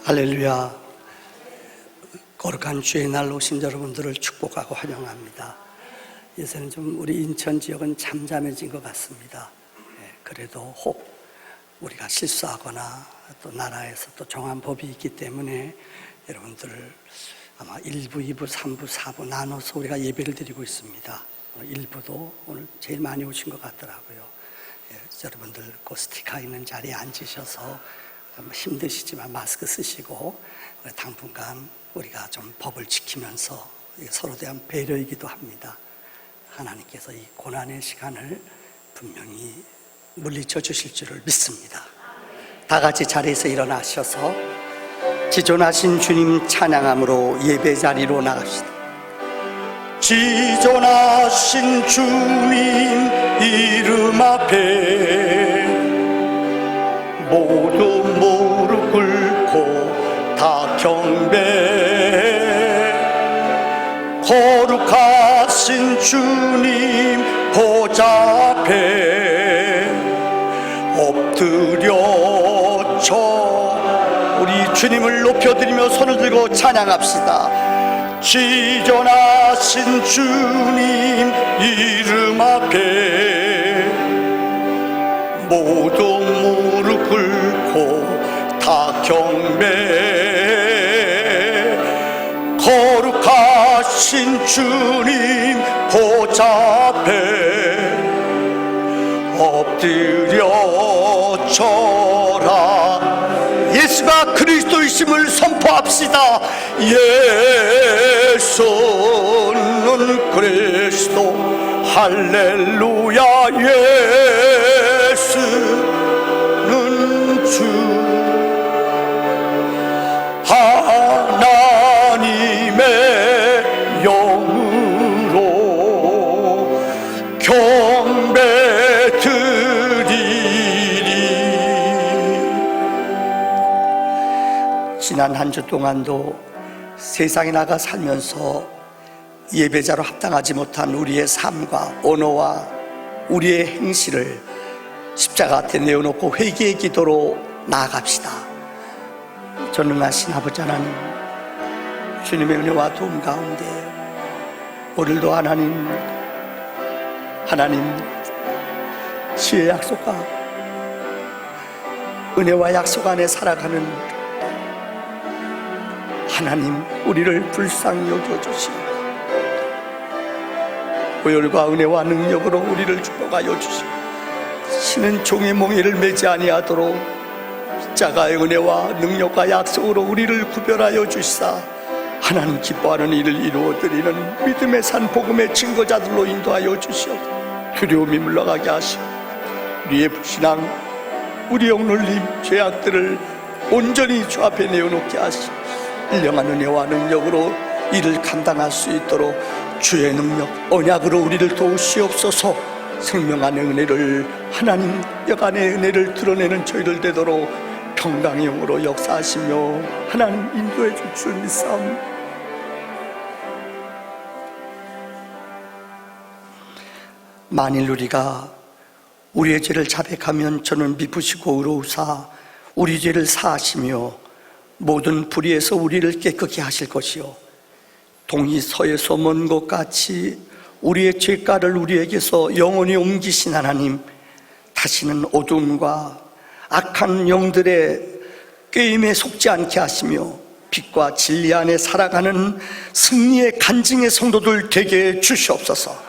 할렐루야. 거룩한 주의 날 오신 여러분들을 축복하고 환영합니다. 요새는 좀 우리 인천 지역은 잠잠해진 것 같습니다. 그래도 혹 우리가 실수하거나 또 나라에서 또 정한 법이 있기 때문에 여러분들 아마 1부, 2부, 3부, 4부 나눠서 우리가 예배를 드리고 있습니다. 1부도 오늘 제일 많이 오신 것 같더라고요. 여러분들 그 스티커 있는 자리에 앉으셔서 힘드시지만 마스크 쓰시고 당분간 우리가 좀 법을 지키면서 서로 대한 배려이기도 합니다. 하나님께서 이 고난의 시간을 분명히 물리쳐 주실 줄을 믿습니다. 다 같이 자리에서 일어나셔서 지존하신 주님 찬양함으로 예배 자리로 나갑시다. 지존하신 주님 이름 앞에 모두 무릎 꿇고 다 경배. 거룩하신 주님 보좌 앞에 엎드려 저 우리 주님을 높여드리며 손을 들고 찬양합시다. 지존하신 주님 이름 앞에 모두 무릎 꿇고 다 경배. 거룩하신 주님 보좌 앞에 엎드려 절하. 예수가 그리스도이심을 선포합시다. 예수는 그리스도. 할렐루야. 예수는 주. 하나님의 영으로 경배 드리리. 지난 한 주 동안도 세상에 나가 살면서 예배자로 합당하지 못한 우리의 삶과 언어와 우리의 행실을 십자가 앞에 내어놓고 회개의 기도로 나아갑시다. 전능하신 아버지 하나님, 주님의 은혜와 도움 가운데 오늘도 하나님 지혜의 약속과 은혜와 약속 안에 살아가는 하나님, 우리를 불쌍히 여겨주시고 보혈과 은혜와 능력으로 우리를 축복하여 주시고 신은 종의 몽에를 매지 아니하도록 십자가의 은혜와 능력과 약속으로 우리를 구별하여 주시사 하나님 기뻐하는 일을 이루어드리는 믿음의 산 복음의 증거자들로 인도하여 주시옵소서. 두려움이 물러가게 하시고 우리의 불신앙, 우리의 억눌림, 죄악들을 온전히 주 앞에 내어놓게 하시고 일령한 은혜와 능력으로 이를 감당할 수 있도록 주의 능력, 언약으로 우리를 도우시옵소서. 생명안의 은혜를, 하나님 여간의 은혜를 드러내는 저희들 되도록 평강의 영으로 역사하시며 하나님 인도해 줄 줄 믿사옵니다. 만일 우리가 우리의 죄를 자백하면 저는 미쁘시고 의로우사 우리 죄를 사하시며 모든 불의에서 우리를 깨끗게 하실 것이요 동이 서에서 먼 것 같이 우리의 죄가를 우리에게서 영원히 옮기신 하나님, 다시는 어둠과 악한 영들의 꾀임에 속지 않게 하시며 빛과 진리 안에 살아가는 승리의 간증의 성도들 되게 해 주시옵소서.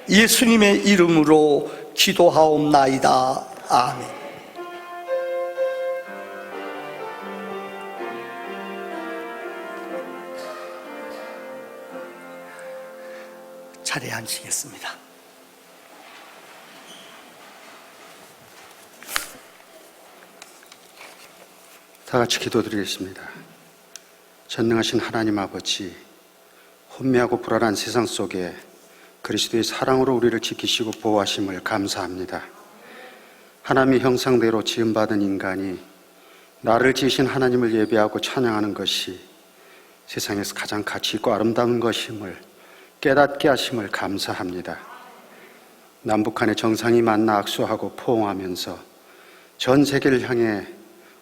예수님의 이름으로 기도하옵나이다. 아멘. 자리에 앉으시겠습니다. 다 같이 기도드리겠습니다. 전능하신 하나님 아버지, 혼미하고 불안한 세상 속에 그리스도의 사랑으로 우리를 지키시고 보호하심을 감사합니다. 하나님의 형상대로 지음받은 인간이 나를 지으신 하나님을 예배하고 찬양하는 것이 세상에서 가장 가치 있고 아름다운 것임을 깨닫게 하심을 감사합니다. 남북한의 정상이 만나 악수하고 포옹하면서 전 세계를 향해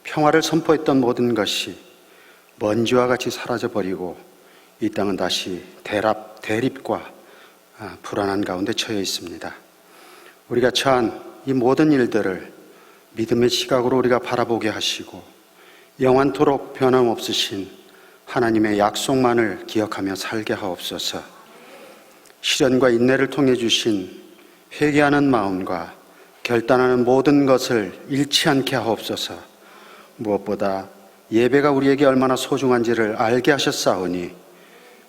평화를 선포했던 모든 것이 먼지와 같이 사라져버리고 이 땅은 다시 대립과 불안한 가운데 처해 있습니다. 우리가 처한 이 모든 일들을 믿음의 시각으로 우리가 바라보게 하시고 영원토록 변함없으신 하나님의 약속만을 기억하며 살게 하옵소서. 시련과 인내를 통해 주신 회개하는 마음과 결단하는 모든 것을 잃지 않게 하옵소서. 무엇보다 예배가 우리에게 얼마나 소중한지를 알게 하셨사오니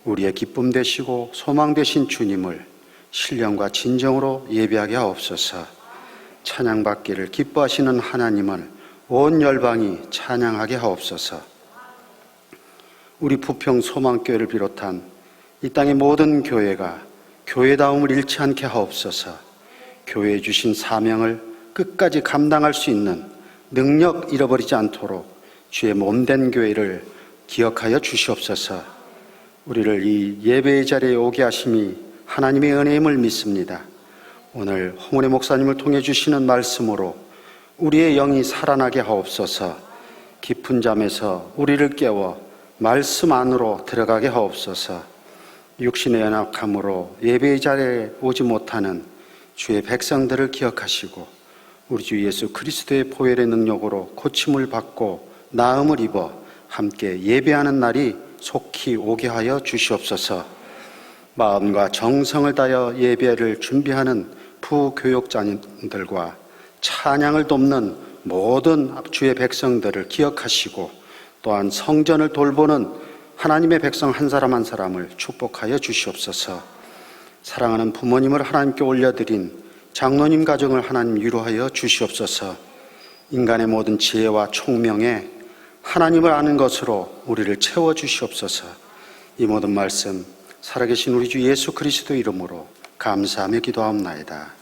우리의 기쁨 되시고 소망 되신 주님을 신령과 진정으로 예배하게 하옵소서. 찬양받기를 기뻐하시는 하나님을 온 열방이 찬양하게 하옵소서. 우리 부평 소망교회를 비롯한 이 땅의 모든 교회가 교회다움을 잃지 않게 하옵소서. 교회에 주신 사명을 끝까지 감당할 수 있는 능력 잃어버리지 않도록 주의 몸된 교회를 기억하여 주시옵소서. 우리를 이 예배의 자리에 오게 하심이 하나님의 은혜임을 믿습니다. 오늘 홍은혜 목사님을 통해 주시는 말씀으로 우리의 영이 살아나게 하옵소서. 깊은 잠에서 우리를 깨워 말씀 안으로 들어가게 하옵소서. 육신의 연약함으로 예배의 자리에 오지 못하는 주의 백성들을 기억하시고 우리 주 예수 그리스도의 보혈의 능력으로 고침을 받고 나음을 입어 함께 예배하는 날이 속히 오게 하여 주시옵소서. 마음과 정성을 다하여 예배를 준비하는 부교육자님들과 찬양을 돕는 모든 주의 백성들을 기억하시고 또한 성전을 돌보는 하나님의 백성 한 사람 한 사람을 축복하여 주시옵소서. 사랑하는 부모님을 하나님께 올려드린 장로님 가정을 하나님 위로하여 주시옵소서. 인간의 모든 지혜와 총명에 하나님을 아는 것으로 우리를 채워주시옵소서. 이 모든 말씀 살아계신 우리 주 예수 그리스도 이름으로 감사하며 기도하옵나이다.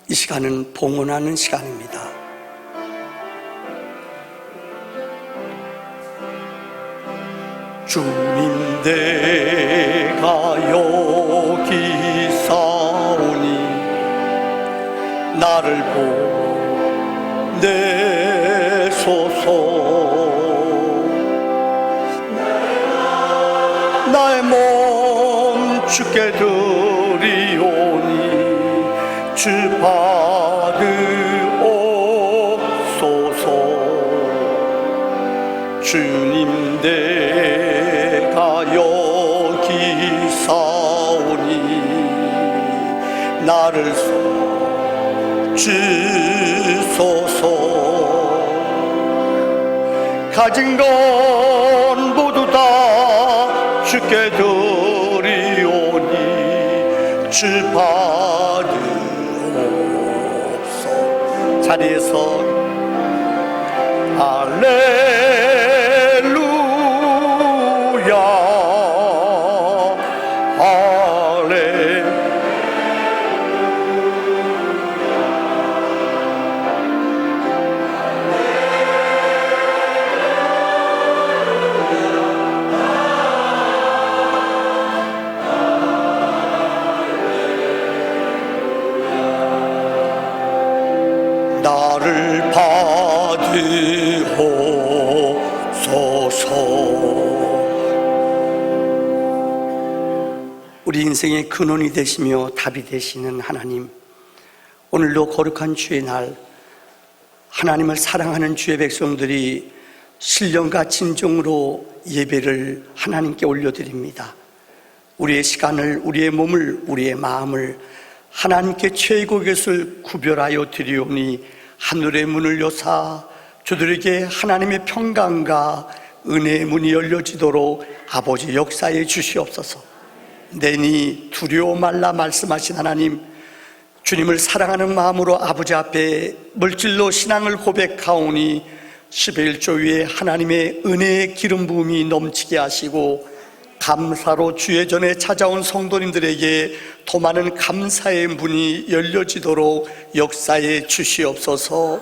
이 시간은 봉헌하는 시간입니다. 주님 내가 여기 사오니 나를 보내소서. 나의 몸 주께 드리오니 주 받으옵소서. 주님 내가 여기 사오니 나를 주소서. 가진 건 모두 다 주께 드리오니 주 받으옵소서. 자리에서 할렐루야 할렐루야. 나를 받으옵소서. 우리 인생의 근원이 되시며 답이 되시는 하나님, 오늘도 거룩한 주의 날 하나님을 사랑하는 주의 백성들이 신령과 진정으로 예배를 하나님께 올려드립니다. 우리의 시간을, 우리의 몸을, 우리의 마음을 하나님께 최고 것을 구별하여 드리오니 하늘의 문을 여사 저들에게 하나님의 평강과 은혜의 문이 열려지도록 아버지 역사해 주시옵소서. 내니 두려워 말라 말씀하신 하나님, 주님을 사랑하는 마음으로 아버지 앞에 물질로 신앙을 고백하오니 11조 위에 하나님의 은혜의 기름 부음이 넘치게 하시고 감사로 주의 전에 찾아온 성도님들에게 더 많은 감사의 문이 열려지도록 역사해 주시옵소서.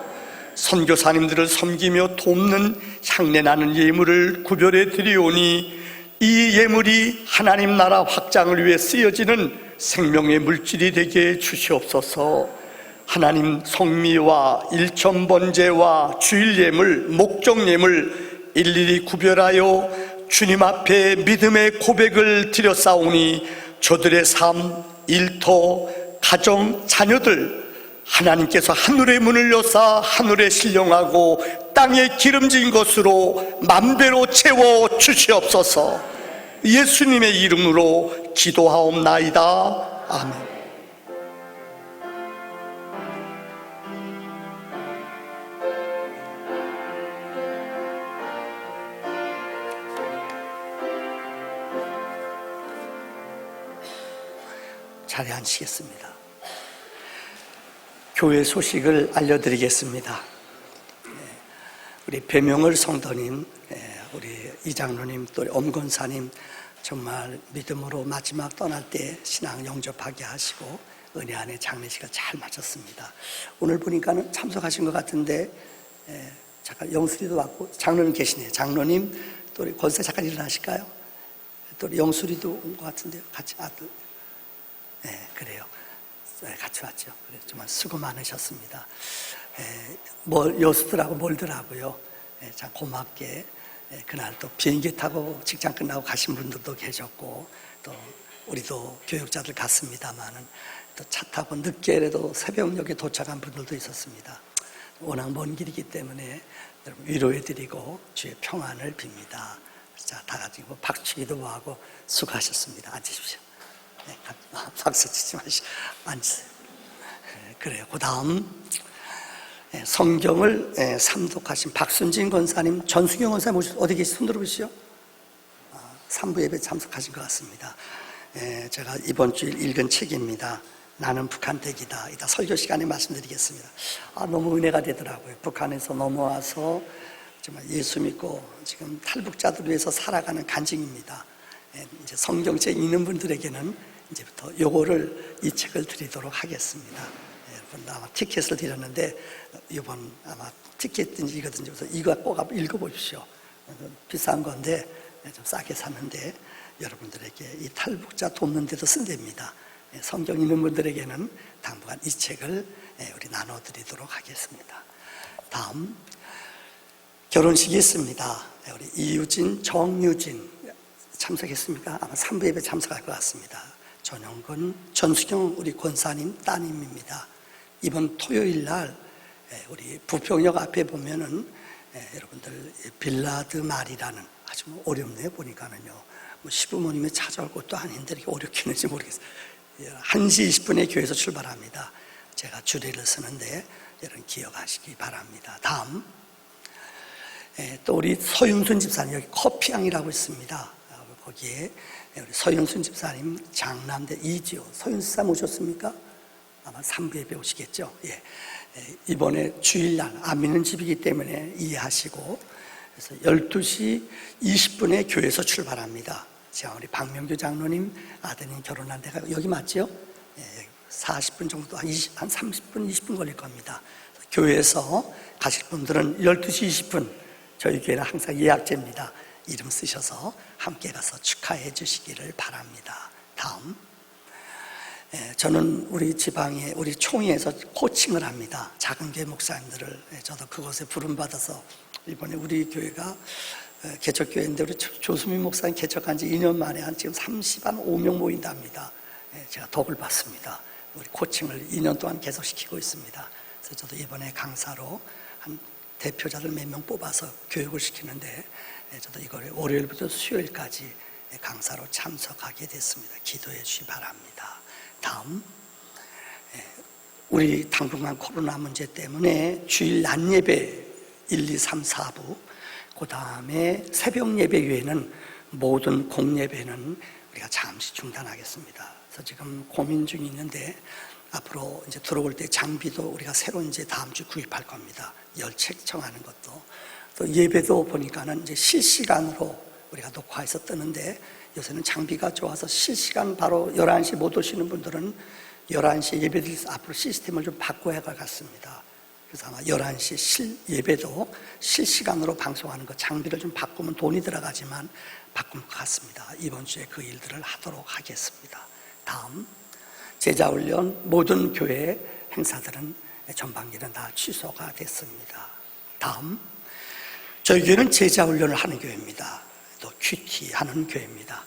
선교사님들을 섬기며 돕는 향내나는 예물을 구별해 드리오니 이 예물이 하나님 나라 확장을 위해 쓰여지는 생명의 물질이 되게 주시옵소서. 하나님 성미와 일천번제와 주일예물, 목적예물 일일이 구별하여 주님 앞에 믿음의 고백을 드렸사오니 저들의 삶, 일터, 가정, 자녀들 하나님께서 하늘의 문을 여사 하늘에 신령하고 땅에 기름진 것으로 만배로 채워 주시옵소서. 예수님의 이름으로 기도하옵나이다. 아멘. 자리에 앉히겠습니다. 교회 소식을 알려드리겠습니다. 우리 배명을 성도님, 우리 이장로님, 또 엄건사님 정말 믿음으로 마지막 떠날 때 신앙 영접하게 하시고 은혜 안에 장례식을 잘 마쳤습니다. 오늘 보니까는 참석하신 것 같은데 잠깐 영수리도 왔고 장로님 계시네요. 장로님, 또 우리 권사 잠깐 일어나실까요? 또 우리 영수리도 온 것 같은데요. 같이 아들. 네, 그래요. 같이 왔죠. 정말 수고 많으셨습니다. 여수들하고 멀더라고요. 참 고맙게 그날 또 비행기 타고 직장 끝나고 가신 분들도 계셨고, 또 우리도 교육자들 갔습니다만은 또 차 타고 늦게라도 새벽녘에 도착한 분들도 있었습니다. 워낙 먼 길이기 때문에 여러분 위로해드리고 주의 평안을 빕니다. 자, 다 같이 박수기도 하고 수고하셨습니다. 앉으십시오. 네, 박수 치지 마시고 앉으세요. 그래요. 그 다음 성경을 삼독하신 박순진 권사님, 전수경 권사님 어디 계시? 손 들어보시죠. 3부 예배 참석하신 것 같습니다. 제가 이번 주일 읽은 책입니다. 나는 북한댁이다. 이따 설교 시간에 말씀드리겠습니다. 너무 은혜가 되더라고요. 북한에서 넘어와서 정말 예수 믿고 지금 탈북자들 위해서 살아가는 간증입니다. 이제 성경책 읽는 분들에게는 이제부터 요거를 이 책을 드리도록 하겠습니다. 여러분 아마 티켓을 드렸는데 이번 아마 티켓인지거든요. 그래서 이거 꼭 한번 읽어보십시오. 비싼 건데 좀 싸게 샀는데 여러분들에게 이 탈북자 돕는 데도 쓴답니다. 성경 읽는 분들에게는 당분간 이 책을 우리 나눠드리도록 하겠습니다. 다음 결혼식이 있습니다. 우리 이유진, 정유진 참석했습니까? 아마 3부 예배 참석할 것 같습니다. 전영근, 전수경 우리 권사님 따님입니다. 이번 토요일 날 우리 부평역 앞에 보면은 여러분들 빌라드 말이라는 아주 어렵네요. 보니까는요. 시부모님이 찾아올 것도 아닌데 이렇게 어렵겠는지 모르겠어요. 1시 20분에 교회에서 출발합니다. 제가 주례를 쓰는데 여러분 기억하시기 바랍니다. 다음 또 우리 서윤순 집사님, 여기 커피향이라고 있습니다. 거기에 우리 서윤순 집사님 장남대 이지호, 서윤순 집사님 오셨습니까? 아마 3부 예배 오시겠죠. 예. 이번에 주일날 안 믿는 집이기 때문에 이해하시고, 그래서 12시 20분에 교회에서 출발합니다. 제가 우리 박명규 장로님 아드님 결혼한 데가 여기 맞죠? 예, 40분 정도, 한 30분, 20분 걸릴 겁니다. 교회에서 가실 분들은 12시 20분, 저희 교회는 항상 예약제입니다. 이름 쓰셔서 함께 가서 축하해 주시기를 바랍니다. 다음, 저는 우리 지방에 우리 총회에서 코칭을 합니다. 작은 교회 목사님들을. 저도 그곳에 부름받아서 이번에 우리 교회가 개척교회인데 우리 조수민 목사님 개척한 지 2년 만에 한 지금 35명 모인답니다. 제가 덕을 받습니다. 우리 코칭을 2년 동안 계속시키고 있습니다. 그래서 저도 이번에 강사로 한 대표자들 몇 명 뽑아서 교육을 시키는데 저도 이걸 월요일부터 수요일까지 강사로 참석하게 됐습니다. 기도해 주시기 바랍니다. 다음, 우리 당분간 코로나 문제 때문에 주일 낮 예배 1, 2, 3, 4부, 그 다음에 새벽 예배 외에는 모든 공예배는 우리가 잠시 중단하겠습니다. 그래서 지금 고민 중이 있는데 앞으로 이제 들어올 때 장비도 우리가 새로 이제 다음 주 구입할 겁니다. 열책 청하는 것도. 또 예배도 보니까는 이제 실시간으로 우리가 녹화해서 뜨는데 요새는 장비가 좋아서 실시간 바로 11시 못 오시는 분들은 11시에 예배드려서 앞으로 시스템을 좀 바꿔야 할 것 같습니다. 그래서 아마 11시 예배도 실시간으로 방송하는 거 장비를 좀 바꾸면 돈이 들어가지만 바꾼 것 같습니다. 이번 주에 그 일들을 하도록 하겠습니다. 다음, 제자훈련 모든 교회 행사들은 전반기는 다 취소가 됐습니다. 다음, 저희 교회는 제자훈련을 하는 교회입니다. 또 큐티 하는 교회입니다.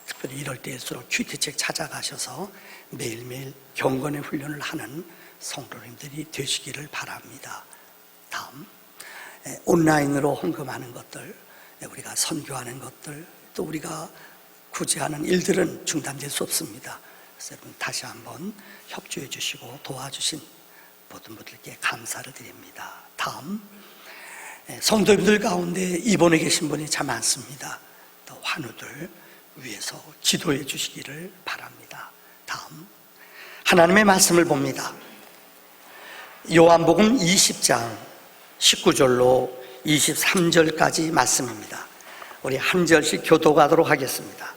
특별히 이럴 때일수록 큐티책 찾아가셔서 매일매일 경건의 훈련을 하는 성도님들이 되시기를 바랍니다. 다음, 온라인으로 헌금하는 것들, 우리가 선교하는 것들, 또 우리가 구제하는 일들은 중단될 수 없습니다. 그래서 여러분 다시 한번 협조해 주시고 도와주신 모든 분들께 감사를 드립니다. 다음, 성도님들 가운데 입원해 계신 분이 참 많습니다. 또 환우들 위해서 기도해 주시기를 바랍니다. 다음, 하나님의 말씀을 봅니다. 요한복음 20장 19절로 23절까지 말씀입니다. 우리 한 절씩 교독하도록 하겠습니다.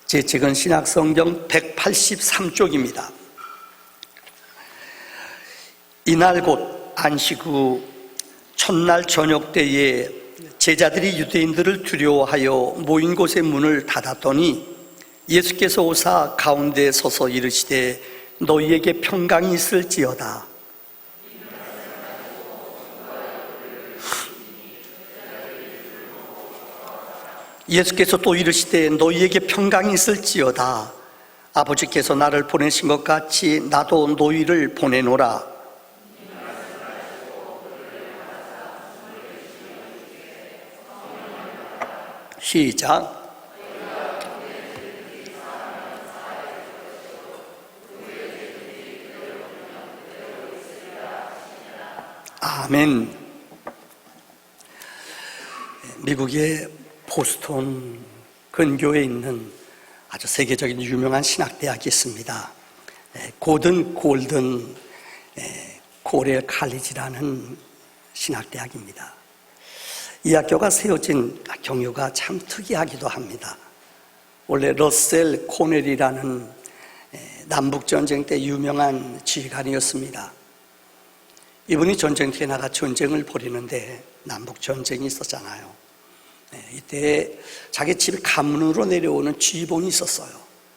제 책은 신약성경 183쪽입니다. 이날 곧 안식 후 첫날 저녁 때에 제자들이 유대인들을 두려워하여 모인 곳의 문을 닫았더니 예수께서 오사 가운데 서서 이르시되 너희에게 평강이 있을지어다. 예수께서 또 이르시되 너희에게 평강이 있을지어다. 아버지께서 나를 보내신 것 같이 나도 너희를 보내노라. 시작. 아멘. 미국의 보스턴 근교에 있는 아주 세계적인 유명한 신학대학이 있습니다. 고든 골든 코렐 칼리지라는 신학대학입니다. 이 학교가 세워진 경유가 참 특이하기도 합니다. 원래 러셀 코넬이라는 남북전쟁 때 유명한 지휘관이었습니다. 이분이 전쟁터에 나가 전쟁을 벌이는데 남북전쟁이 있었잖아요. 이때 자기 집에 가문으로 내려오는 쥐봉이 있었어요.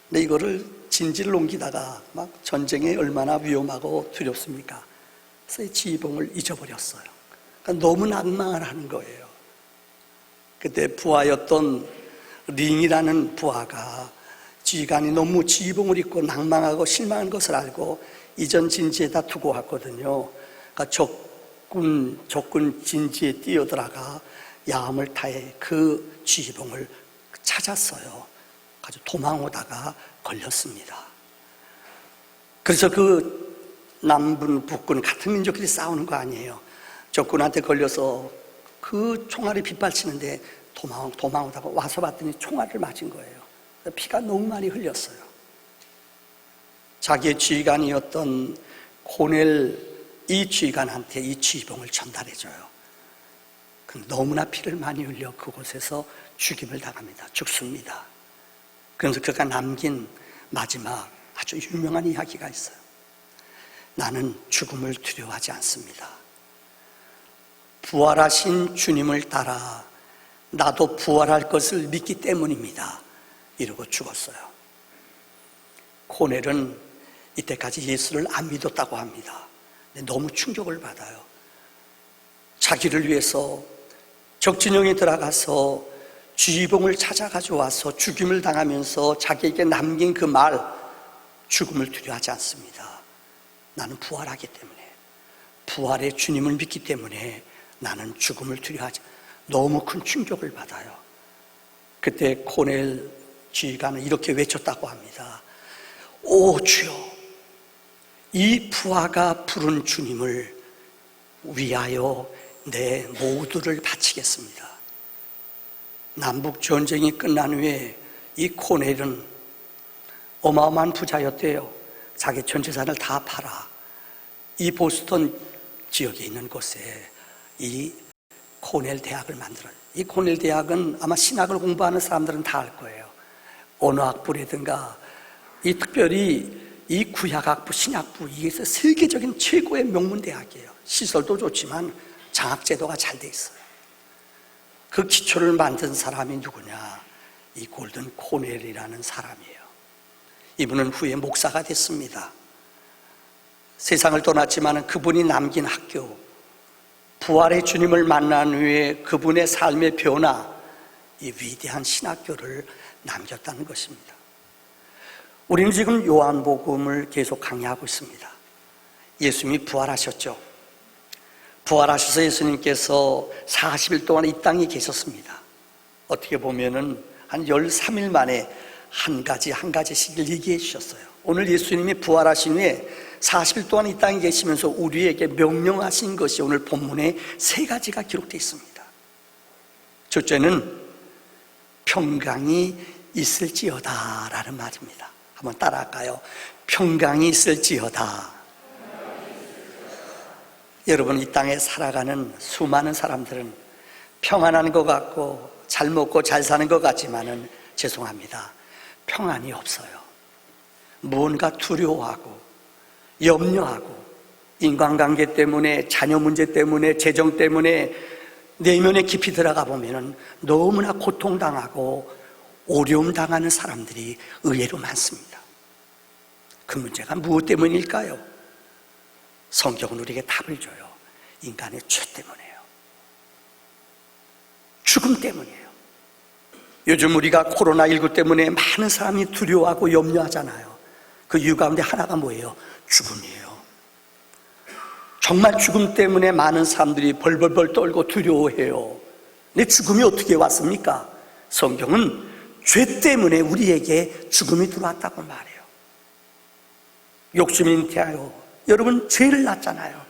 근데 이거를 진지를 옮기다가 막 전쟁이 얼마나 위험하고 두렵습니까? 그래서 이 쥐봉을 잊어버렸어요. 그러니까 너무 낭망을 하는 거예요. 그때 부하였던 링이라는 부하가 지휘관이 너무 지휘봉을 입고 낭망하고 실망한 것을 알고 이전 진지에다 두고 왔거든요. 그러니까 적군 진지에 뛰어들어가 야함을 타해 그 지휘봉을 찾았어요. 아주 도망오다가 걸렸습니다. 그래서 그 남군, 북군 같은 민족끼리 싸우는 거 아니에요. 적군한테 걸려서 그 총알이 빗발치는데 도망오다가 와서 봤더니 총알을 맞은 거예요. 피가 너무 많이 흘렸어요. 자기의 지휘관이었던 코넬 이 지휘관한테 이 지휘봉을 전달해줘요. 너무나 피를 많이 흘려 그곳에서 죽임을 당합니다. 죽습니다. 그래서 그가 남긴 마지막 아주 유명한 이야기가 있어요. 나는 죽음을 두려워하지 않습니다. 부활하신 주님을 따라 나도 부활할 것을 믿기 때문입니다. 이러고 죽었어요. 코넬은 이때까지 예수를 안 믿었다고 합니다. 근데 너무 충격을 받아요. 자기를 위해서 적진영에 들어가서 쥐봉을 찾아가지고 와서 죽임을 당하면서 자기에게 남긴 그 말, 죽음을 두려워하지 않습니다. 나는 부활하기 때문에, 부활의 주님을 믿기 때문에 나는 죽음을 두려워하지. 너무 큰 충격을 받아요. 그때 코넬 지휘관은 이렇게 외쳤다고 합니다. 오 주여, 이 부하가 부른 주님을 위하여 내 모두를 바치겠습니다. 남북전쟁이 끝난 후에 이 코넬은 어마어마한 부자였대요. 자기 전 재산을 다 팔아 이 보스턴 지역에 있는 곳에 이 코넬 대학을 만들어요. 이 코넬 대학은 아마 신학을 공부하는 사람들은 다 알 거예요. 언어학부라든가 이 특별히 이 구약학부, 신약부, 이게 세계적인 최고의 명문대학이에요. 시설도 좋지만 장학제도가 잘 돼 있어요. 그 기초를 만든 사람이 누구냐? 이 골든 코넬이라는 사람이에요. 이분은 후에 목사가 됐습니다. 세상을 떠났지만 그분이 남긴 학교, 부활의 주님을 만난 후에 그분의 삶의 변화, 이 위대한 신학교를 남겼다는 것입니다. 우리는 지금 요한복음을 계속 강의하고 있습니다. 예수님이 부활하셨죠. 부활하셔서 예수님께서 40일 동안 이 땅에 계셨습니다. 어떻게 보면은 한 13일 만에 한 가지씩 얘기해 주셨어요. 오늘 예수님이 부활하신 후에 40일 동안 이 땅에 계시면서 우리에게 명령하신 것이 오늘 본문에 3가지가 기록되어 있습니다. 첫째는 평강이 있을지어다 라는 말입니다. 한번 따라할까요? 평강이 있을지어다. 여러분, 이 땅에 살아가는 수많은 사람들은 평안한 것 같고 잘 먹고 잘 사는 것 같지만은 죄송합니다, 평안이 없어요. 무언가 두려워하고 염려하고 인간관계 때문에, 자녀 문제 때문에, 재정 때문에 내면에 깊이 들어가 보면은 너무나 고통당하고 어려움 당하는 사람들이 의외로 많습니다. 그 문제가 무엇 때문일까요? 성경은 우리에게 답을 줘요. 인간의 죄 때문이에요. 죽음 때문이에요. 요즘 우리가 코로나19 때문에 많은 사람이 두려워하고 염려하잖아요. 그 이유 가운데 하나가 뭐예요? 죽음이에요. 정말 죽음 때문에 많은 사람들이 벌벌벌 떨고 두려워해요. 근데 죽음이 어떻게 왔습니까? 성경은 죄 때문에 우리에게 죽음이 들어왔다고 말해요. 욕심이 잉태하여 여러분 죄를 낳았잖아요.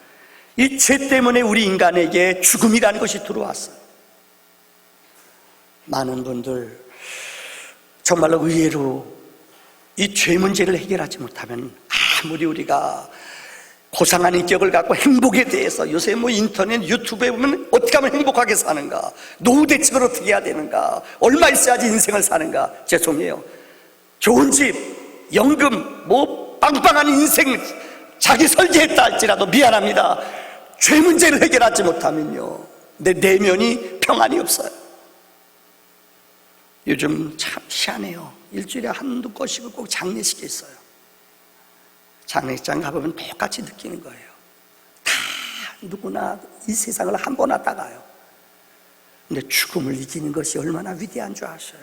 이 죄 때문에 우리 인간에게 죽음이라는 것이 들어왔어요. 많은 분들 정말로 의외로 이 죄 문제를 해결하지 못하면 아무리 우리가 고상한 인격을 갖고 행복에 대해서 요새 인터넷 유튜브에 보면 어떻게 하면 행복하게 사는가, 노후 대책을 어떻게 해야 되는가, 얼마 있어야지 인생을 사는가. 죄송해요, 좋은 집, 연금, 빵빵한 인생 자기 설계했다 할지라도 미안합니다, 죄 문제를 해결하지 못하면요 내 내면이 평안이 없어요. 요즘 참 희한해요. 일주일에 한두 건씩은 꼭 장례식이 있어요. 장례식장 가보면 똑같이 느끼는 거예요. 다 누구나 이 세상을 한 번 왔다 가요. 근데 죽음을 이기는 것이 얼마나 위대한 줄 아셔요?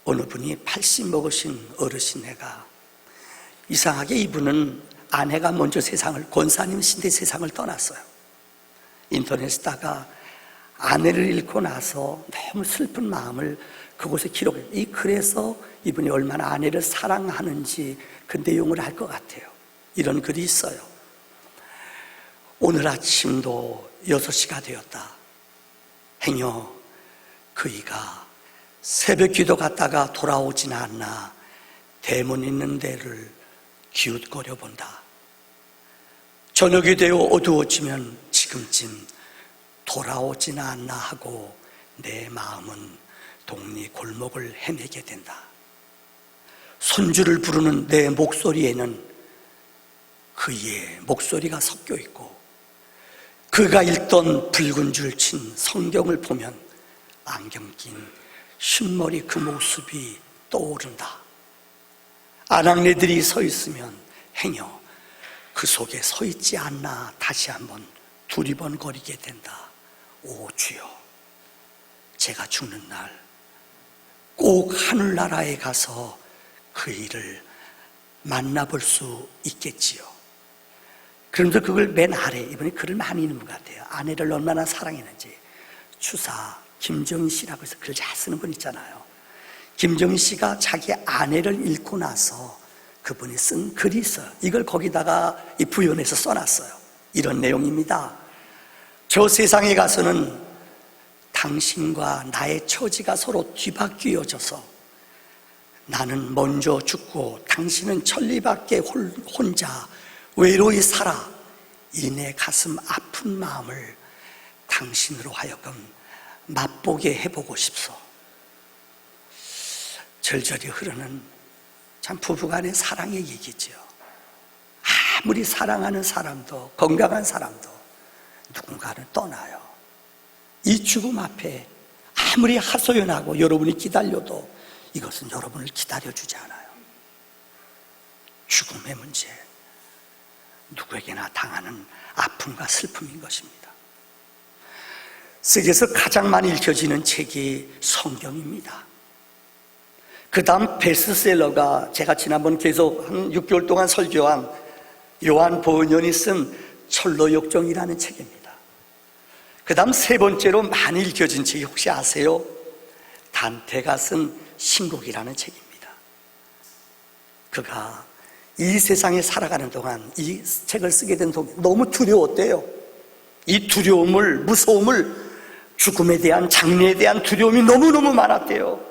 어느 분이 80 먹으신 어르신애가, 이상하게 이분은 아내가 먼저 권사님이신데 세상을 떠났어요. 인터넷에다가 아내를 잃고 나서 너무 슬픈 마음을 그곳에 기록해요. 이 글에서 이분이 얼마나 아내를 사랑하는지 그 내용을 알 것 같아요. 이런 글이 있어요. 오늘 아침도 6시가 되었다. 행여 그이가 새벽 기도 갔다가 돌아오진 않나 대문 있는 데를 기웃거려 본다. 저녁이 되어 어두워지면 지금쯤 돌아오진 않나 하고 내 마음은 동리 골목을 헤매게 된다. 손주를 부르는 내 목소리에는 그의 목소리가 섞여 있고 그가 읽던 붉은 줄 친 성경을 보면 안경 낀 흰머리 그 모습이 떠오른다. 아낙네들이 서 있으면 행여 그 속에 서 있지 않나 다시 한번 두리번거리게 된다. 오 주여, 제가 죽는 날 꼭 하늘나라에 가서 그 일을 만나볼 수 있겠지요. 그런데 그걸 맨 아래, 이번에 글을 많이 읽는 것 같아요. 아내를 얼마나 사랑했는지. 추사 김정희 씨라고 해서 글 잘 쓰는 분 있잖아요. 김정희 씨가 자기 아내를 잃고 나서 그분이 쓴 글이 있어요. 이걸 거기다가 이 부연해서 써놨어요. 이런 내용입니다. 저 세상에 가서는 당신과 나의 처지가 서로 뒤바뀌어져서 나는 먼저 죽고 당신은 천리밖에 혼자 외로이 살아 이 내 가슴 아픈 마음을 당신으로 하여금 맛보게 해보고 싶소. 절절히 흐르는 참 부부간의 사랑의 얘기죠. 아무리 사랑하는 사람도, 건강한 사람도 누군가는 떠나요. 이 죽음 앞에 아무리 하소연하고 여러분이 기다려도 이것은 여러분을 기다려주지 않아요. 죽음의 문제, 누구에게나 당하는 아픔과 슬픔인 것입니다. 세계에서 가장 많이 읽혀지는 책이 성경입니다. 그 다음 베스트셀러가 제가 지난번 계속 한 6개월 동안 설교한 요한 보은연이 쓴 철로역정이라는 책입니다. 그 다음 세 번째로 많이 읽혀진 책이 혹시 아세요? 단테가 쓴 신곡이라는 책입니다. 그가 이 세상에 살아가는 동안 이 책을 쓰게 된 동안 너무 두려웠대요. 이 두려움을, 무서움을, 죽음에 대한, 장래에 대한 두려움이 너무너무 많았대요.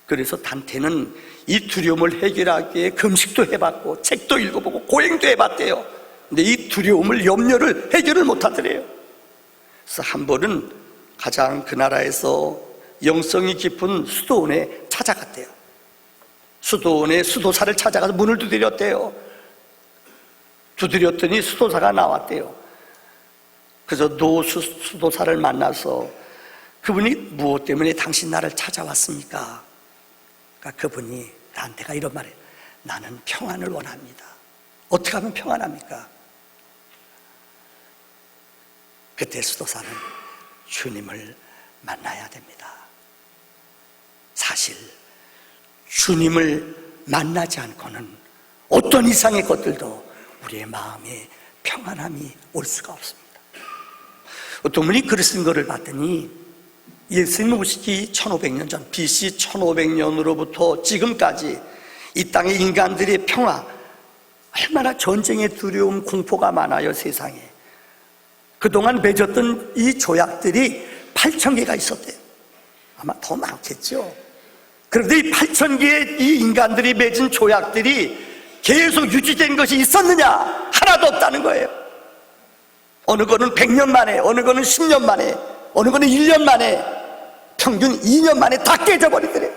그래서 단테는 이 두려움을 해결하기 위해 금식도 해봤고 책도 읽어보고 고행도 해봤대요. 근데 이 두려움을, 염려를 해결을 못하더래요. 그래서 한 번은 가장 그 나라에서 영성이 깊은 수도원에 찾아갔대요. 수도원에 수도사를 찾아가서 문을 두드렸대요. 두드렸더니 수도사가 나왔대요. 그래서 수도사를 만나서 그분이 무엇 때문에 당신 나를 찾아왔습니까? 그러니까 그분이 단테가 이런 말이에요. 나는 평안을 원합니다. 어떻게 하면 평안합니까? 그때 수도사는 주님을 만나야 됩니다. 사실 주님을 만나지 않고는 어떤 이상의 것들도 우리의 마음에 평안함이 올 수가 없습니다. 어떤 분이 글을 쓴 거를 봤더니 예수님 오시기 1500년 전, BC 1500년으로부터 지금까지 이 땅의 인간들의 평화, 얼마나 전쟁의 두려움, 공포가 많아요, 세상에. 그동안 맺었던 이 조약들이 8000개가 있었대요. 아마 더 많겠죠. 그런데 이 8000개의 이 인간들이 맺은 조약들이 계속 유지된 것이 있었느냐? 하나도 없다는 거예요. 어느 거는 100년 만에, 어느 거는 10년 만에, 어느 거는 1년 만에, 평균 2년 만에 다 깨져버리더래요.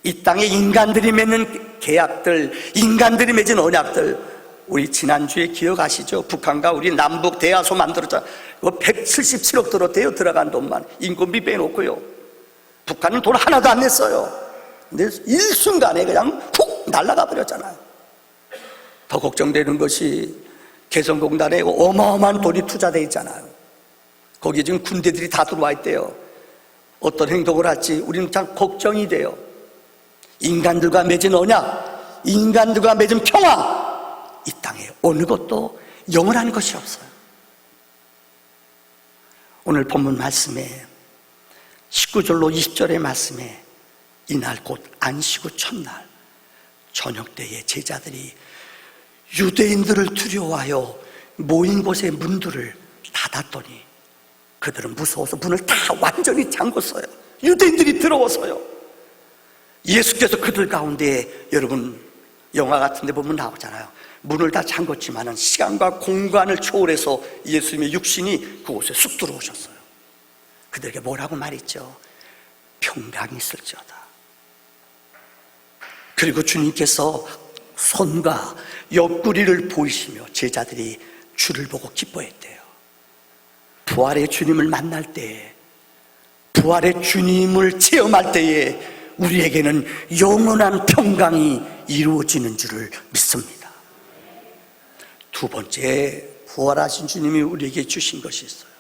이 땅에 인간들이 맺는 계약들, 인간들이 맺은 언약들, 우리 지난주에 기억하시죠? 북한과 우리 남북 대화소 만들었잖아요. 그거 177억 들었대요. 들어간 돈만. 인건비 빼놓고요. 북한은 돈 하나도 안 냈어요. 근데 일순간에 그냥 훅 날아가 버렸잖아요. 더 걱정되는 것이 개성공단에 어마어마한 돈이 투자되어 있잖아요. 거기에 지금 군대들이 다 들어와 있대요. 어떤 행동을 할지 우리는 참 걱정이 돼요. 인간들과 맺은 언약, 인간들과 맺은 평화, 이 땅에 어느 것도 영원한 것이 없어요. 오늘 본문 말씀에 19절로 20절의 말씀에 이날 곧 안식 후 첫날 저녁 때에 제자들이 유대인들을 두려워하여 모인 곳의 문들을 닫았더니 그들은 무서워서 문을 다 완전히 잠궜어요. 유대인들이 들어와서요. 예수께서 그들 가운데, 여러분 영화 같은 데 보면 나오잖아요. 문을 다 잠궜지만은 시간과 공간을 초월해서 예수님의 육신이 그곳에 쑥 들어오셨어요. 그들에게 뭐라고 말했죠? 평강이 있을지어다. 그리고 주님께서 손과 옆구리를 보이시며 제자들이 주를 보고 기뻐했대요. 부활의 주님을 만날 때에, 부활의 주님을 체험할 때에 우리에게는 영원한 평강이 이루어지는 줄을 믿습니다. 두 번째, 부활하신 주님이 우리에게 주신 것이 있어요.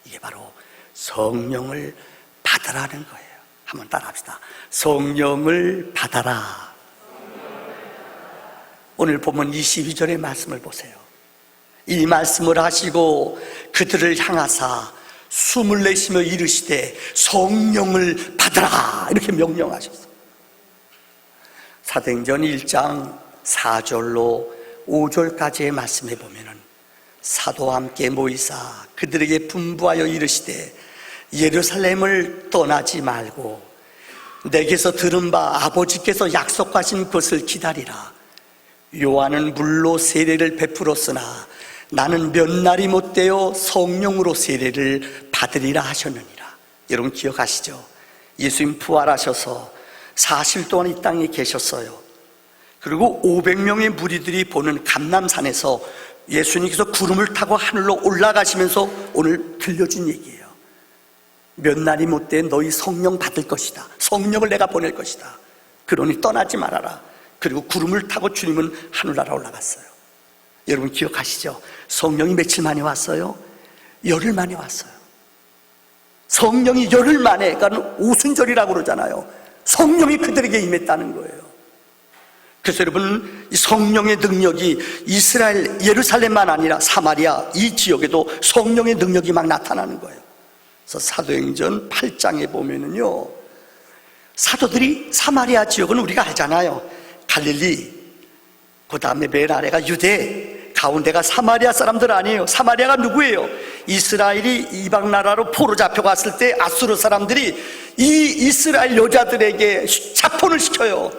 이게 바로 성령을 받으라는 거예요. 한번 따라합시다. 성령을 받아라. 오늘 보면 22절의 말씀을 보세요. 이 말씀을 하시고 그들을 향하사 숨을 내쉬며 이르시되 성령을 받으라, 이렇게 명령하셨어요. 사도행전 1장 4절로 5절까지의 말씀에 보면은 사도와 함께 모이사 그들에게 분부하여 이르시되 예루살렘을 떠나지 말고 내게서 들은 바 아버지께서 약속하신 것을 기다리라. 요한은 물로 세례를 베풀었으나 나는 몇 날이 못되어 성령으로 세례를 받으리라 하셨느니라. 여러분 기억하시죠? 예수님 부활하셔서 40일 동안 이 땅에 계셨어요. 그리고 500명의 무리들이 보는 감람산에서 예수님께서 구름을 타고 하늘로 올라가시면서 오늘 들려준 얘기예요. 몇 날이 못돼 너희 성령 받을 것이다. 성령을 내가 보낼 것이다. 그러니 떠나지 말아라. 그리고 구름을 타고 주님은 하늘나라 올라갔어요. 여러분 기억하시죠? 성령이 며칠 만에 왔어요? 열흘 만에 왔어요. 성령이 열흘 만에, 그러니까 오순절이라고 그러잖아요. 성령이 그들에게 임했다는 거예요. 그래서 여러분, 이 성령의 능력이 이스라엘 예루살렘만 아니라 사마리아 이 지역에도 성령의 능력이 막 나타나는 거예요. 그래서 사도행전 8장에 보면은요, 사도들이 사마리아 지역은 우리가 알잖아요. 갈릴리, 그 다음에 맨 아래가 유대, 가운데가 사마리아 사람들 아니에요. 사마리아가 누구예요? 이스라엘이 이방 나라로 포로 잡혀갔을 때 아수르 사람들이 이 이스라엘 여자들에게 자폰을 시켜요.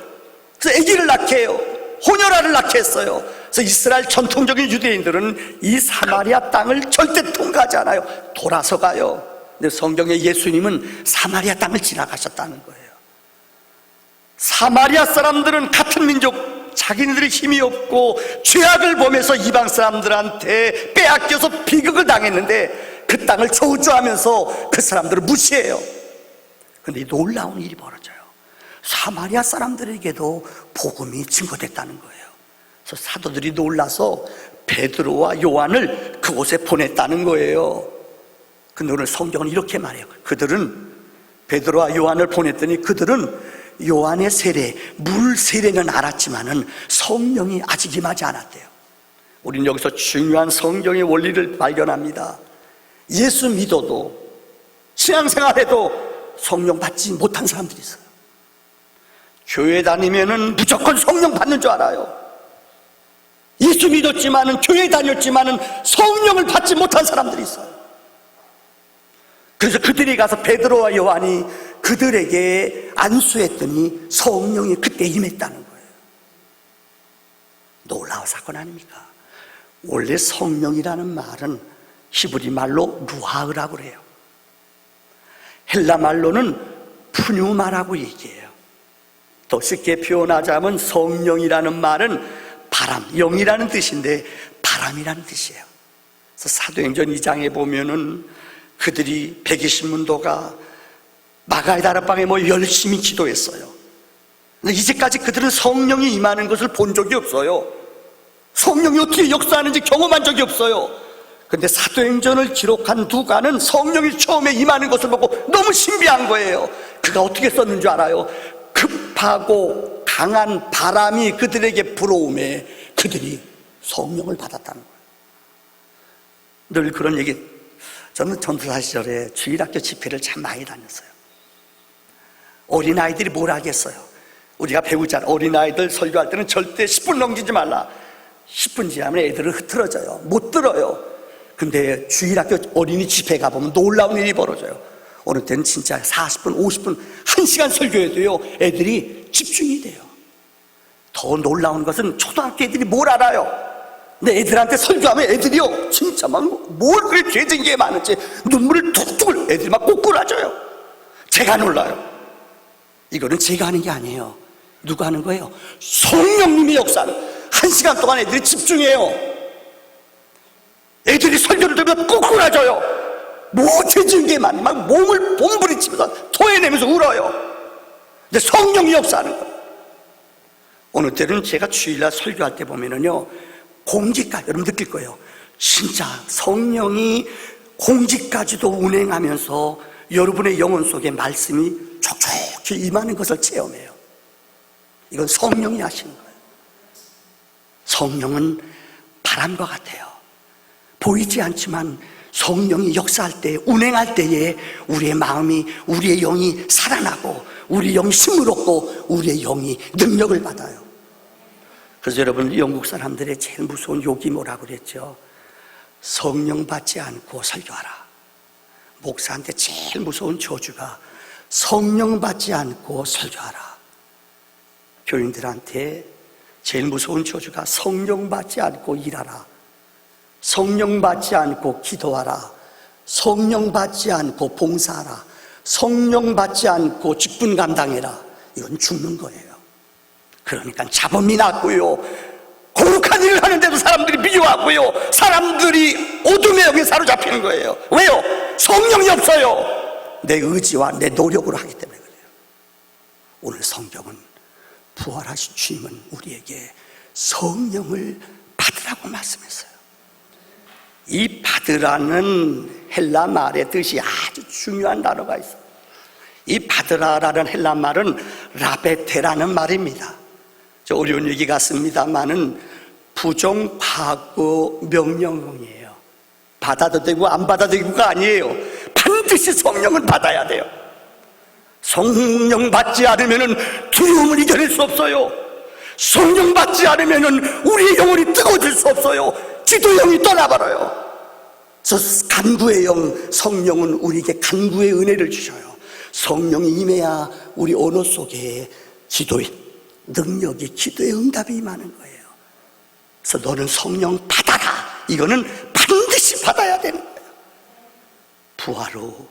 그래서 아기를 낳게 해요. 혼혈아를 낳게 했어요. 그래서 이스라엘 전통적인 유대인들은 이 사마리아 땅을 절대 통과하지 않아요. 돌아서 가요. 근데 성경에 예수님은 사마리아 땅을 지나가셨다는 거예요. 사마리아 사람들은 같은 민족, 자기네들이 힘이 없고 죄악을 범해서 이방 사람들한테 빼앗겨서 비극을 당했는데 그 땅을 저주하면서 그 사람들을 무시해요. 그런데 놀라운 일이 벌어져요. 사마리아 사람들에게도 복음이 증거됐다는 거예요. 그래서 사도들이 놀라서 베드로와 요한을 그곳에 보냈다는 거예요. 근데 오늘 성경은 이렇게 말해요. 그들은 베드로와 요한을 보냈더니 그들은 요한의 세례, 물 세례는 알았지만은 성령이 아직 임하지 않았대요. 우리는 여기서 중요한 성경의 원리를 발견합니다. 예수 믿어도 신앙생활해도 성령 받지 못한 사람들이 있어요. 교회 다니면은 무조건 성령 받는 줄 알아요. 예수 믿었지만은 교회 다녔지만은 성령을 받지 못한 사람들이 있어요. 그래서 그들이 가서 베드로와 요한이 그들에게 안수했더니 성령이 그때 임했다는 거예요. 놀라운 사건 아닙니까? 원래 성령이라는 말은 히브리 말로 루하흐라고 그래요. 헬라 말로는 푸뉴마라고 얘기해요. 더 쉽게 표현하자면 성령이라는 말은 바람, 영이라는 뜻인데 바람이라는 뜻이에요. 그래서 사도행전 2장에 보면은 그들이 120문도가 마가의 다락방에 열심히 기도했어요. 근데 이제까지 그들은 성령이 임하는 것을 본 적이 없어요. 성령이 어떻게 역사하는지 경험한 적이 없어요. 근데 사도행전을 기록한 누가는 성령이 처음에 임하는 것을 보고 너무 신비한 거예요. 그가 어떻게 썼는 줄 알아요? 급하고 강한 바람이 그들에게 불어오매 그들이 성령을 받았다는 거예요. 늘 그런 얘기, 저는 전도사 시절에 주일학교 집회를 참 많이 다녔어요. 어린아이들이 뭘 하겠어요? 우리가 배우잖아요. 어린아이들 설교할 때는 절대 10분 넘기지 말라. 10분 지나면 애들은 흐트러져요. 못 들어요. 근데 주일학교 어린이 집회 가보면 놀라운 일이 벌어져요. 어느 때는 진짜 40분, 50분, 1시간 설교해도요 애들이 집중이 돼요. 더 놀라운 것은 초등학교 애들이 뭘 알아요? 근데 애들한테 설교하면 애들이요 진짜 막 뭘 그렇게 죄진 게 많은지 눈물을 툭툭 애들이 막 꼬꾸라져요. 제가 놀라요. 이거는 제가 하는 게 아니에요. 누가 하는 거예요? 성령님의 역사는 1시간 동안 애들이 집중해요. 애들이 설교를 들으면 꼬꾸라져요. 뭐 죄진 게 많이 막 몸을 몸부리치면서 토해내면서 울어요. 근데 성령이 역사하는 거예요. 어느 때는 제가 주일날 설교할 때 보면은요 공지까지, 여러분 느낄 거예요. 진짜 성령이 공지까지도 운행하면서 여러분의 영혼 속에 말씀이 촉촉히 임하는 것을 체험해요. 이건 성령이 하시는 거예요. 성령은 바람과 같아요. 보이지 않지만 성령이 역사할 때, 운행할 때에 우리의 마음이, 우리의 영이 살아나고 우리의 영이 힘을 얻고 우리의 영이 능력을 받아요. 그래서 여러분, 영국 사람들의 제일 무서운 욕이 뭐라고 그랬죠? 성령 받지 않고 설교하라. 목사한테 제일 무서운 저주가 성령 받지 않고 설교하라. 교인들한테 제일 무서운 저주가 성령 받지 않고 일하라. 성령 받지 않고 기도하라. 성령 받지 않고 봉사하라. 성령 받지 않고 직분 감당해라. 이건 죽는 거예요. 그러니까 잡음이 났고요, 거룩한 일을 하는데도 사람들이 미워하고요, 사람들이 어둠의 영에 사로잡히는 거예요. 왜요? 성령이 없어요. 내 의지와 내 노력으로 하기 때문에 그래요. 오늘 성경은 부활하신 주님은 우리에게 성령을 받으라고 말씀했어요. 이 받으라는 헬라 말의 뜻이 아주 중요한 단어가 있어요. 이 받으라라는 헬라 말은 라베테라는 말입니다. 저 어려운 얘기 같습니다만은 부정 과거 명령형이에요. 받아도 되고 안 받아도 되고가 아니에요. 반드시 성령을 받아야 돼요. 성령 받지 않으면 두려움을 이겨낼 수 없어요. 성령 받지 않으면 우리의 영혼이 뜨거워질 수 없어요. 기도영이 떠나버려요. 그래서 간구의 영, 성령은 우리에게 간구의 은혜를 주셔요. 성령이 임해야 우리 언어 속에 기도의 능력이, 기도의 응답이 임하는 거예요. 그래서 너는 성령 받아라, 이거는 반드시 받아야 되는 거예요. 부활 후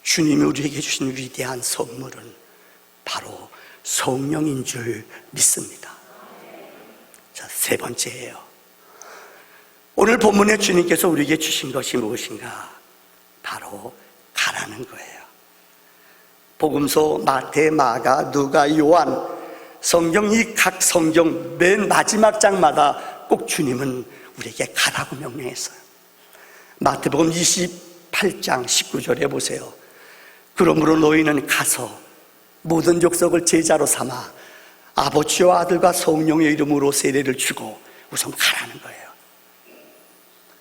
주님이 우리에게 주신 위대한 선물은 바로 성령인 줄 믿습니다. 자, 세 번째예요. 오늘 본문에 주님께서 우리에게 주신 것이 무엇인가? 바로 가라는 거예요. 복음서 마태, 마가, 누가, 요한, 성경이 각 성경 맨 마지막 장마다 꼭 주님은 우리에게 가라고 명령했어요. 마태복음 28장 19절에 보세요. 그러므로 너희는 가서 모든 족속을 제자로 삼아 아버지와 아들과 성령의 이름으로 세례를 주고, 우선 가라는 거예요.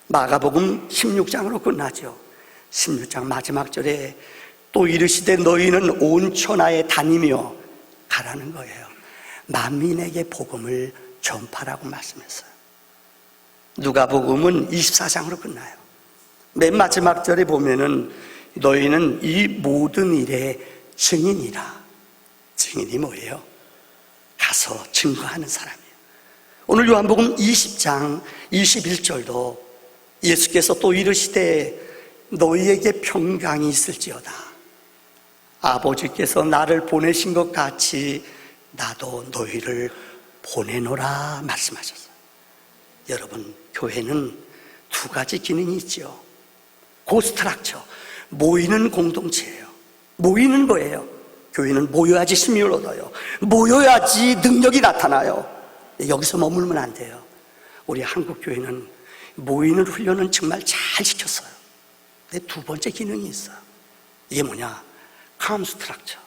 마가복음 16장으로 끝나죠. 16장 마지막 절에 또 이르시되 너희는 온 천하에 다니며 가라는 거예요. 만민에게 복음을 전파라고 말씀했어요. 누가복음은 24장으로 끝나요. 맨 마지막 절에 보면은 너희는 이 모든 일의 증인이라. 증인이 뭐예요? 가서 증거하는 사람이에요. 오늘 요한복음 20장 21절도 예수께서 또 이르시되 너희에게 평강이 있을지어다. 아버지께서 나를 보내신 것 같이 나도 너희를 보내노라 말씀하셨어요. 여러분, 교회는 두 가지 기능이 있죠. 고스트럭처, 모이는 공동체예요. 모이는 거예요. 교회는 모여야지 힘을 얻어요. 모여야지 능력이 나타나요. 여기서 머물면 안 돼요. 우리 한국 교회는 모이는 훈련은 정말 잘 시켰어요. 근데 두 번째 기능이 있어요. 이게 뭐냐? 컴스트럭처,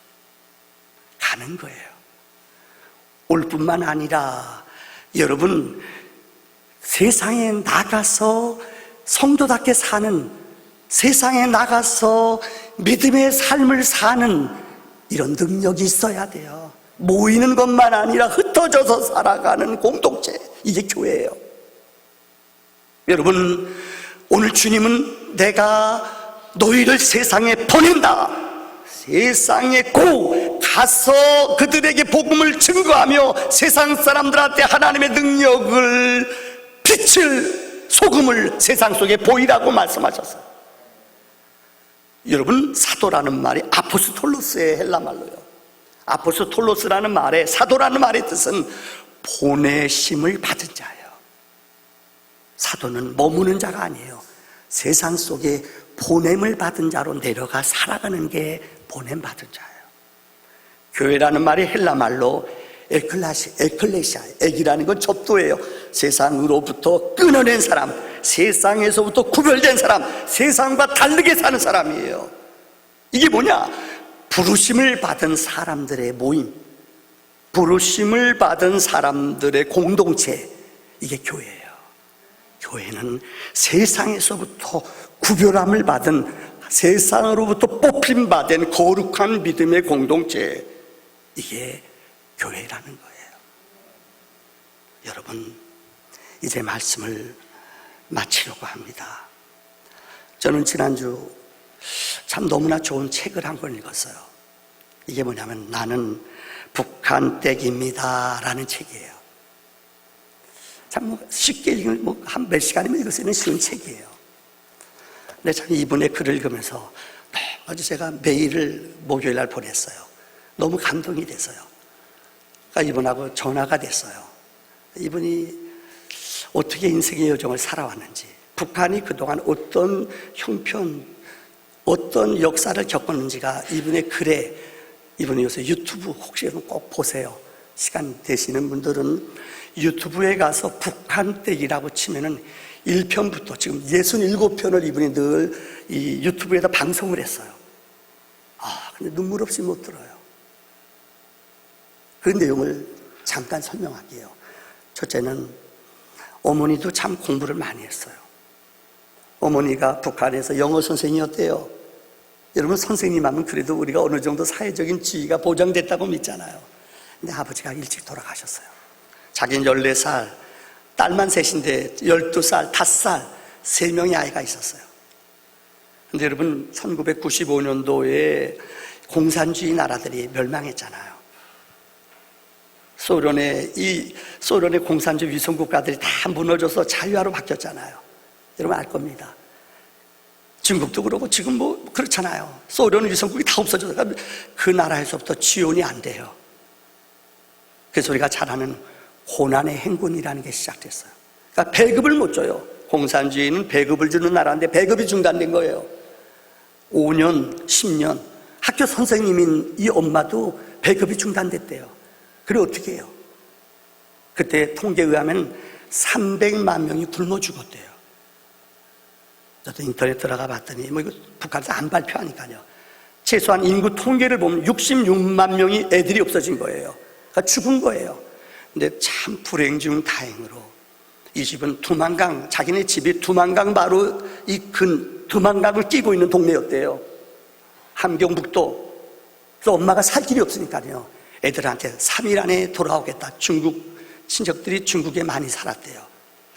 가는 거예요. 올 뿐만 아니라 여러분, 세상에 나가서 성도답게 사는, 세상에 나가서 믿음의 삶을 사는 이런 능력이 있어야 돼요. 모이는 것만 아니라 흩어져서 살아가는 공동체, 이게 교회예요. 여러분, 오늘 주님은 내가 너희를 세상에 보낸다, 세상에 가서 그들에게 복음을 증거하며 세상 사람들한테 하나님의 능력을, 빛을, 소금을 세상 속에 보이라고 말씀하셨어요. 여러분, 사도라는 말이 아포스톨로스의 헬라 말로요. 아포스톨로스라는 말에, 사도라는 말의 뜻은 보내심을 받은 자예요. 사도는 머무는 자가 아니에요. 세상 속에 보냄을 받은 자로 내려가 살아가는 게 보냄 받은 자예요. 교회라는 말이 헬라 말로 에클레시아, 액이라는 건 접도예요. 세상으로부터 끊어낸 사람, 세상에서부터 구별된 사람, 세상과 다르게 사는 사람이에요. 이게 뭐냐? 부르심을 받은 사람들의 모임, 부르심을 받은 사람들의 공동체, 이게 교회예요. 교회는 세상에서부터 구별함을 받은, 세상으로부터 뽑힘받은 거룩한 믿음의 공동체, 이게 교회라는 거예요. 여러분, 이제 말씀을 마치려고 합니다. 저는 지난주 참 너무나 좋은 책을 한 권 읽었어요. 이게 뭐냐면 나는 북한 댁입니다 라는 책이에요. 참 쉽게 읽으면 한 몇 시간이면 읽을 수 있는 쉬운 책이에요. 근데 참 이분의 글을 읽으면서 어제 제가 메일을 목요일 날 보냈어요. 너무 감동이 돼서요. 그러니까 이분하고 전화가 됐어요. 이분이 어떻게 인생의 여정을 살아왔는지, 북한이 그동안 어떤 형편, 어떤 역사를 겪었는지가 이분의 글에, 이분이 요새 유튜브 혹시 꼭 보세요. 시간 되시는 분들은 유튜브에 가서 북한댁이라고 치면은 1편부터 지금 67편을 이분이 늘 이 유튜브에다 방송을 했어요. 근데 눈물 없이 못 들어요. 그 내용을 잠깐 설명할게요. 첫째는 어머니도 참 공부를 많이 했어요. 어머니가 북한에서 영어 선생님이었대요. 여러분, 선생님 하면 그래도 우리가 어느 정도 사회적인 지위가 보장됐다고 믿잖아요. 근데 아버지가 일찍 돌아가셨어요. 자기는 14살, 딸만 셋인데 12살, 5살, 3명의 아이가 있었어요. 근데 여러분, 1995년도에 공산주의 나라들이 멸망했잖아요. 소련의 공산주의 위성국가들이 다 무너져서 자유화로 바뀌었잖아요. 여러분 알 겁니다. 중국도 그러고 지금 뭐 그렇잖아요. 소련 위성국이 다 없어져서 그 나라에서부터 지원이 안 돼요. 그래서 우리가 잘 아는 고난의 행군이라는 게 시작됐어요. 그러니까 배급을 못 줘요. 공산주의는 배급을 주는 나라인데 배급이 중단된 거예요. 5년, 10년. 학교 선생님인 이 엄마도 배급이 중단됐대요. 그래 어떻게 해요? 그때 통계에 의하면 300만 명이 굶어 죽었대요. 저도 인터넷 들어가 봤더니 뭐 이거 북한에서 안 발표하니까요. 최소한 인구 통계를 보면 66만 명이 애들이 없어진 거예요. 그러니까 죽은 거예요. 근데 참 불행 중 다행으로 이 집은 두만강, 자기네 집이 두만강 바로 두만강을 끼고 있는 동네였대요. 함경북도. 그래서 엄마가 살 길이 없으니까요. 애들한테 3일 안에 돌아오겠다. 중국 친척들이 중국에 많이 살았대요.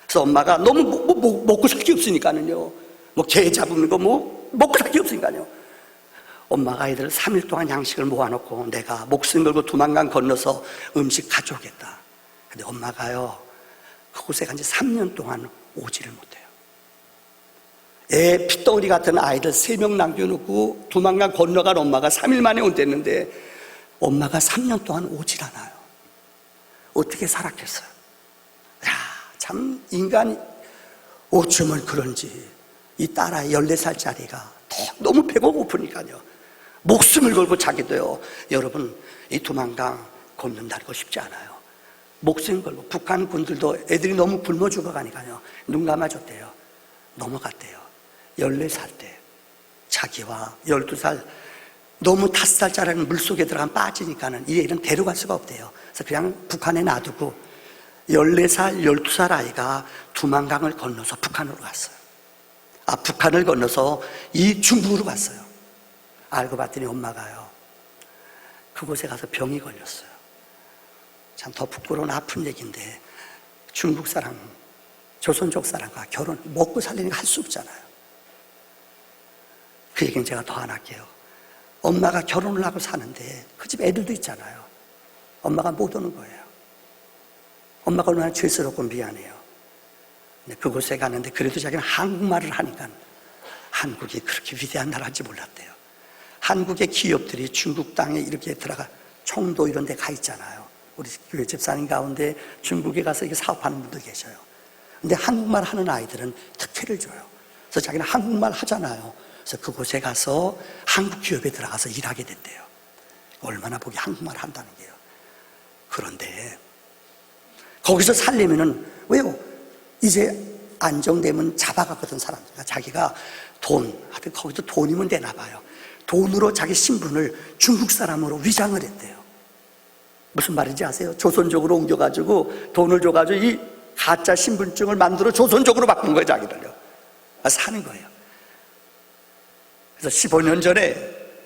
그래서 엄마가 너무 먹고 살 게 없으니까요. 뭐 개 잡는 거 먹고 살 게 없으니까요. 엄마가 아이들 3일 동안 양식을 모아놓고 내가 목숨 걸고 두만강 건너서 음식 가져오겠다. 근데 엄마가요, 그곳에 간 지 3년 동안 오지를 못해요. 애 핏덩어리 같은 아이들 3명 남겨놓고 두만강 건너간 엄마가 3일 만에 온댔는데 엄마가 3년 동안 오질 않아요. 어떻게 살았겠어요? 참 인간이 어쩌면 그런지 이 딸아이 14살짜리가 너무 배가 고프니까요. 목숨을 걸고 자기도요. 여러분, 이 두만강 건넌다는 거 쉽지 않아요. 목숨 걸고 북한 군들도 애들이 너무 굶어 죽어가니까요. 눈 감아줬대요. 넘어갔대요. 14살 때 자기와 12살 너무 5살짜리는 물속에 들어가면 빠지니까는 이 애는 데려갈 수가 없대요. 그래서 그냥 북한에 놔두고 14살, 12살 아이가 두만강을 건너서 북한으로 갔어요. 북한을 건너서 이 중국으로 갔어요. 알고 봤더니 엄마가요, 그곳에 가서 병이 걸렸어요. 참 더 부끄러운 아픈 얘기인데 중국 사람, 조선족 사람과 결혼, 먹고 살리는 거 할 수 없잖아요. 그 얘기는 제가 더 안 할게요. 엄마가 결혼을 하고 사는데 그 집 애들도 있잖아요. 엄마가 못 오는 거예요. 엄마가 얼마나 죄스럽고 미안해요. 근데 그곳에 가는데 그래도 자기는 한국말을 하니까 한국이 그렇게 위대한 나라인지 몰랐대요. 한국의 기업들이 중국 땅에 이렇게 들어가 청도 이런 데 가 있잖아요. 우리 교회 집사님 가운데 중국에 가서 이렇게 사업하는 분들 계셔요. 근데 한국말 하는 아이들은 특혜를 줘요. 그래서 자기는 한국말 하잖아요. 그래서 그곳에 가서 한국 기업에 들어가서 일하게 됐대요. 얼마나 보기 한국말 한다는 게요. 그런데 거기서 살려면은 왜요? 이제 안정되면 잡아갔거든 사람들. 그러니까 자기가 하여튼 거기서 돈이면 되나 봐요. 돈으로 자기 신분을 중국 사람으로 위장을 했대요. 무슨 말인지 아세요? 조선족으로 옮겨가지고 돈을 줘가지고 이 가짜 신분증을 만들어 조선족으로 바꾼 거예요, 자기를요. 사는 거예요. 그래서 15년 전에,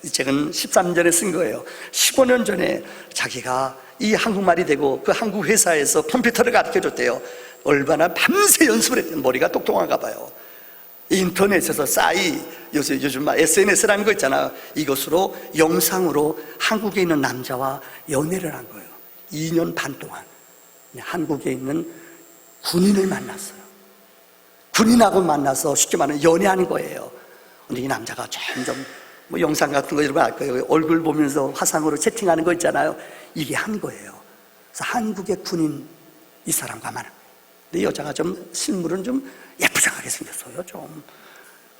책은 13년 전에 쓴 거예요. 15년 전에 자기가 이 한국말이 되고 그 한국 회사에서 컴퓨터를 가르쳐줬대요. 얼마나 밤새 연습을 했대요. 머리가 똑똑한가 봐요. 인터넷에서 요즘 SNS라는 거 있잖아요. 이것으로 영상으로 한국에 있는 남자와 연애를 한 거예요. 2년 반 동안 한국에 있는 군인을 만났어요. 군인하고 만나서 쉽게 말하면 연애하는 거예요. 근데 이 남자가 점점 뭐 영상 같은 거 여러분 알 거예요. 얼굴 보면서 화상으로 채팅하는 거 있잖아요. 이게 한 거예요. 그래서 한국의 군인 이 사람과 만나. 근데 여자가 좀 실물은 좀 예쁘장하게 생겼어요. 좀.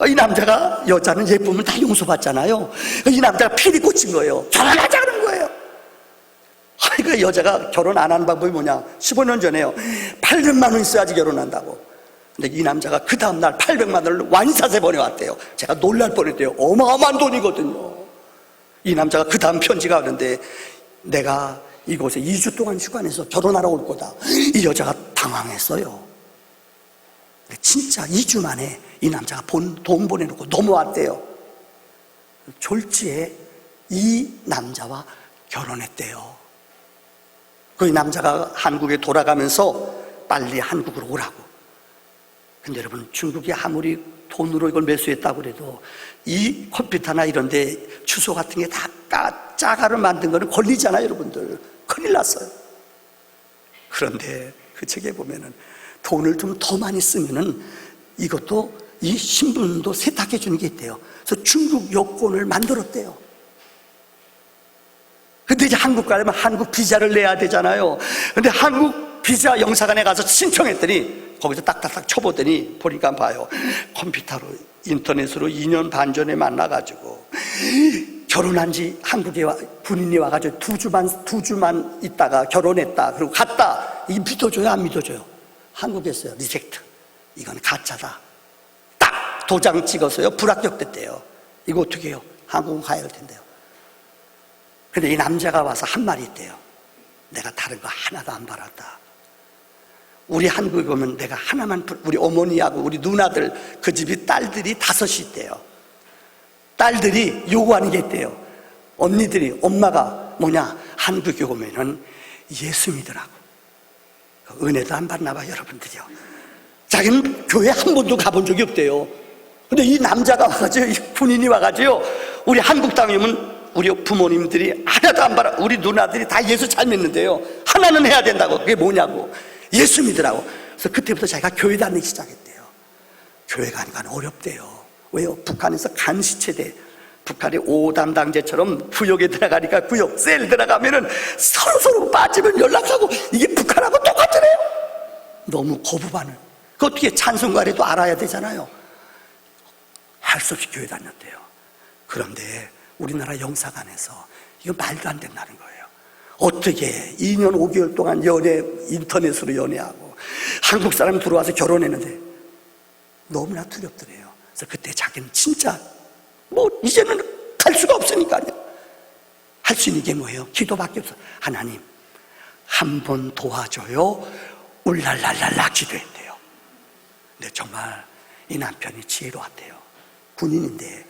이 남자가 여자는 예쁘면 다 용서받잖아요. 이 남자가 필이 꽂힌 거예요. 결혼하자 그런 거예요. 그 여자가 결혼 안 하는 방법이 뭐냐? 15년 전에요. 800만 원 있어야지 결혼한다고. 근데 이 남자가 그 다음날 800만 원을 완사세 보내왔대요. 제가 놀랄 뻔했대요. 어마어마한 돈이거든요. 이 남자가 그 다음 편지가 오는데 내가 이곳에 2주 동안 휴관해서 결혼하러 올 거다. 이 여자가 당황했어요. 근데 진짜 2주 만에 이 남자가 돈 보내놓고 넘어왔대요. 졸지에 이 남자와 결혼했대요. 그 남자가 한국에 돌아가면서 빨리 한국으로 오라고. 근데 여러분, 중국이 아무리 돈으로 이걸 매수했다고 그래도 이 컴퓨터나 이런 데 주소 같은 게 다 짜가로 만든 거는 걸리잖아요, 여러분들. 큰일 났어요. 그런데 그 책에 보면은 돈을 좀 더 많이 쓰면은 이것도 이 신분도 세탁해 주는 게 있대요. 그래서 중국 여권을 만들었대요. 근데 이제 한국 가려면 한국 비자를 내야 되잖아요. 근데 한국 비자 영사관에 가서 신청했더니 거기서 딱딱딱 쳐보더니 보니까 봐요. 컴퓨터로 인터넷으로 2년 반 전에 만나가지고 결혼한 지 한국에 군인이 와가지고 2주만 있다가 결혼했다. 그리고 갔다. 이게 믿어줘요? 안 믿어줘요? 한국에서요. 리젝트. 이건 가짜다. 딱 도장 찍어서요. 불합격됐대요. 이거 어떻게 해요? 한국은 가야 할 텐데요. 근데 이 남자가 와서 한 말이 있대요. 내가 다른 거 하나도 안 바랐다. 우리 한국에 오면 내가 하나만, 우리 어머니하고 우리 누나들, 그 집이 딸들이 5이 있대요. 딸들이 요구하는 게 있대요. 언니들이, 엄마가 뭐냐, 한국에 오면은 예수 믿으라고. 은혜도 안 받나 봐, 여러분들이요. 자기는 교회 한 번도 가본 적이 없대요. 근데 이 남자가 와가지고, 이 군인이 와가지고, 우리 한국 땅에 오면 우리 부모님들이 하나도 안 받아. 우리 누나들이 다 예수 잘 믿는데요. 하나는 해야 된다고. 그게 뭐냐고. 예수 믿으라고. 그래서 그때부터 자기가 교회 다니기 시작했대요. 교회 가는 건 어렵대요. 왜요? 북한에서 간시체대. 북한이 5담당제처럼 구역에 들어가니까 구역, 셀 들어가면은 서로 빠지면 연락하고 이게 북한하고 똑같더래요. 너무 거부반을. 그 어떻게 찬송가라도 알아야 되잖아요. 할 수 없이 교회 다녔대요. 그런데 우리나라 영사관에서 이거 말도 안 된다는 거예요. 어떻게 2년 5개월 동안 인터넷으로 연애하고 한국 사람 들어와서 결혼했는데 너무나 두렵더래요. 그래서 그때 자기는 진짜 이제는 갈 수가 없으니까요. 할 수 있는 게 뭐예요? 기도밖에 없어. 하나님 한 번 도와줘요. 울랄랄랄라 기도했대요. 근데 정말 이 남편이 지혜로웠대요. 군인인데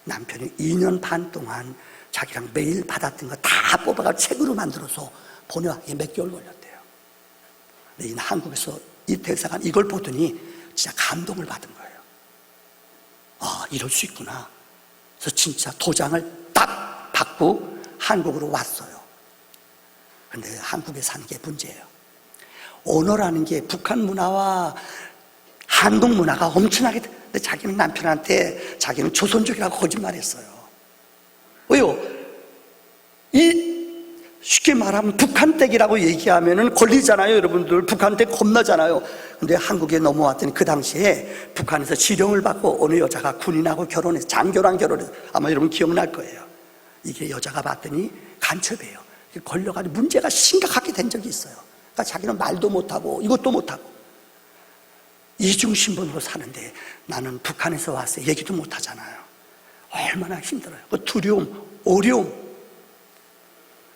남편이 2년 반 동안 자기랑 매일 받았던 거 다 뽑아가 책으로 만들어서 보내와. 몇 개월 걸렸대요. 근데 이 한국에서 이 대사관 이걸 보더니 진짜 감동을 받은 거예요. 아, 이럴 수 있구나. 그래서 진짜 도장을 딱 받고 한국으로 왔어요. 근데 한국에 사는 게 문제예요. 언어라는 게 북한 문화와 한국 문화가 엄청나게. 근데 자기는 남편한테 자기는 조선족이라고 거짓말했어요. 왜요? 쉽게 말하면 북한댁이라고 얘기하면은 걸리잖아요, 여러분들. 북한댁 겁나잖아요. 근데 한국에 넘어왔더니 그 당시에 북한에서 지령을 받고 어느 여자가 군인하고 결혼해서 장교랑 결혼해서 아마 여러분 기억날 거예요. 이게 여자가 봤더니 간첩이에요. 걸려가지고 문제가 심각하게 된 적이 있어요. 그러니까 자기는 말도 못하고 이것도 못하고 이중신분으로 사는데 나는 북한에서 왔어요. 얘기도 못하잖아요. 얼마나 힘들어요. 그 두려움, 어려움.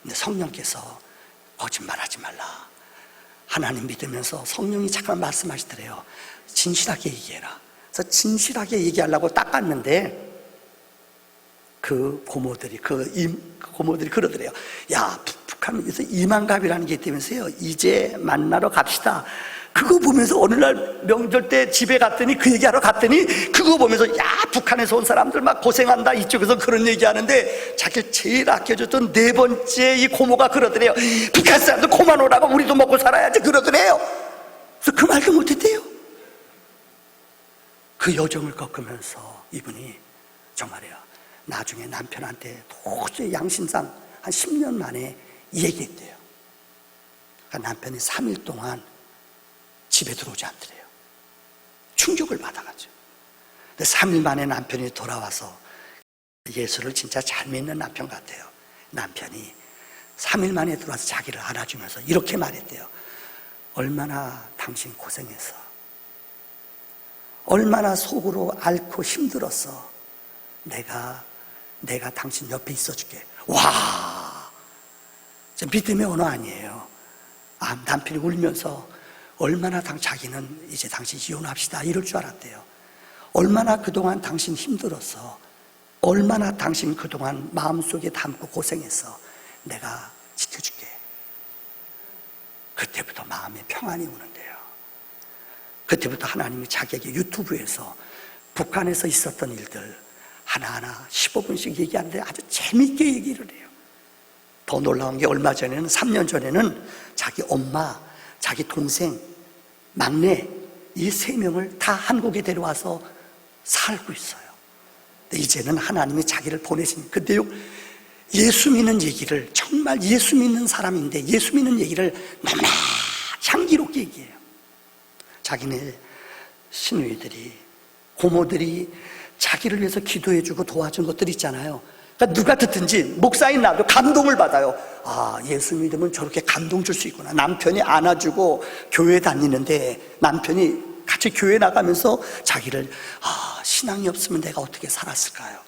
근데 성령께서 거짓말하지 말라. 하나님 믿으면서 성령이 잠깐 말씀하시더래요. 진실하게 얘기해라. 그래서 진실하게 얘기하려고 딱 갔는데 그 고모들이 그러더래요. 야, 북한에서 이만갑이라는 게 있다면서요. 이제 만나러 갑시다. 그거 보면서 어느 날 명절 때 집에 갔더니 그 얘기하러 갔더니 그거 보면서 야, 북한에서 온 사람들 막 고생한다. 이쪽에서 그런 얘기하는데 자기를 제일 아껴줬던 4번째 이 고모가 그러더래요. 북한 사람들 그만 오라고 우리도 먹고 살아야지 그러더래요. 그래서 그 말도 못했대요. 그 여정을 겪으면서 이분이 정말이에요. 나중에 남편한테 도저히 양심상 한 10년 만에 얘기했대요. 그러니까 남편이 3일 동안 집에 들어오지 않더래요. 충격을 받아가지고. 근데 3일 만에 남편이 돌아와서, 예수를 진짜 잘 믿는 남편 같아요. 남편이 3일 만에 들어와서 자기를 안아주면서 이렇게 말했대요. 얼마나 당신 고생했어. 얼마나 속으로 앓고 힘들었어. 내가 당신 옆에 있어줄게. 와, 믿음의 언어 아니에요. 남편이 울면서 얼마나 자기는 이제 당신 이혼합시다 이럴 줄 알았대요. 얼마나 그동안 당신 힘들었어. 얼마나 당신 그동안 마음속에 담고 고생했어. 내가 지켜줄게. 그때부터 마음에 평안이 오는데요. 그때부터 하나님이 자기에게 유튜브에서 북한에서 있었던 일들 하나하나 15분씩 얘기하는데 아주 재미있게 얘기를 해요. 더 놀라운 게 얼마 전에는, 3년 전에는 자기 엄마, 자기 동생, 막내 이 3명을 다 한국에 데려와서 살고 있어요. 근데 이제는 하나님이 자기를 보내신, 근데요 예수 믿는 얘기를, 정말 예수 믿는 사람인데 예수 믿는 얘기를 너무나 향기롭게 얘기해요. 자기네 시누이들이, 고모들이 자기를 위해서 기도해주고 도와준 것들 있잖아요. 그러니까 누가 듣든지 목사인 나도 감동을 받아요. 아, 예수 믿으면 저렇게 감동 줄 수 있구나. 남편이 안아주고 교회 다니는데 남편이 같이 교회 나가면서 자기를, 신앙이 없으면 내가 어떻게 살았을까요?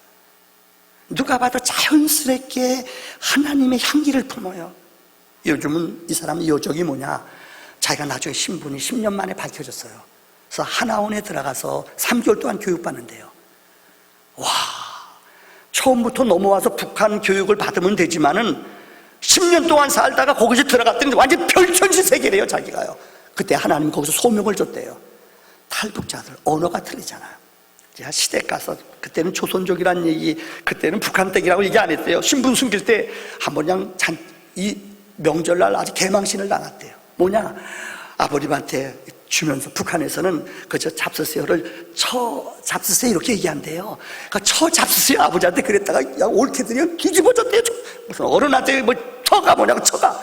누가 봐도 자연스럽게 하나님의 향기를 품어요. 요즘은 이 사람의 요적이 뭐냐, 자기가 나중에 신분이 10년 만에 밝혀졌어요. 그래서 하나원에 들어가서 3개월 동안 교육받는데요. 와, 처음부터 넘어와서 북한 교육을 받으면 되지만은 10년 동안 살다가 거기서 들어갔더니 완전 별천지 세계래요, 자기가요. 그때 하나님 거기서 소명을 줬대요. 탈북자들 언어가 틀리잖아요. 제가 시댁 가서, 그때는 조선족이라는 얘기, 그때는 북한댁이라고 얘기 안 했대요. 신분 숨길 때 한 번 그냥 이 명절날 아주 개망신을 당했대요. 뭐냐, 아버님한테 주면서 북한에서는 그저 잡수세요를 잡수세요 이렇게 얘기한대요. 그러니까 잡수세요 아버지한테 그랬다가 올케들이 뒤집어졌대요. 무슨 어른한테 뭐 처가 뭐냐고, 처가.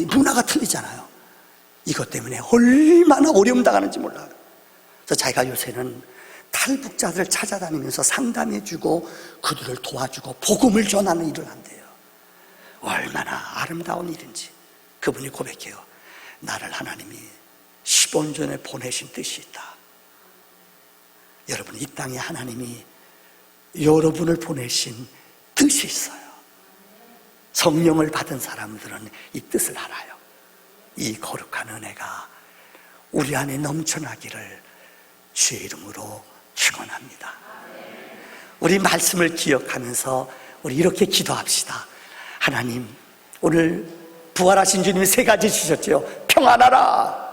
문화가 틀리잖아요. 이것 때문에 얼마나 어려움 당하는지 몰라요. 그래서 자기가 요새는 탈북자들을 찾아다니면서 상담해주고 그들을 도와주고 복음을 전하는 일을 한대요. 얼마나 아름다운 일인지. 그분이 고백해요. 나를 하나님이 10원 전에 보내신 뜻이 있다. 여러분, 이 땅에 하나님이 여러분을 보내신 뜻이 있어요. 성령을 받은 사람들은 이 뜻을 알아요. 이 거룩한 은혜가 우리 안에 넘쳐나기를 주의 이름으로 축원합니다. 우리 말씀을 기억하면서 우리 이렇게 기도합시다. 하나님, 오늘 부활하신 주님이 3가지 주셨죠. 평안하라.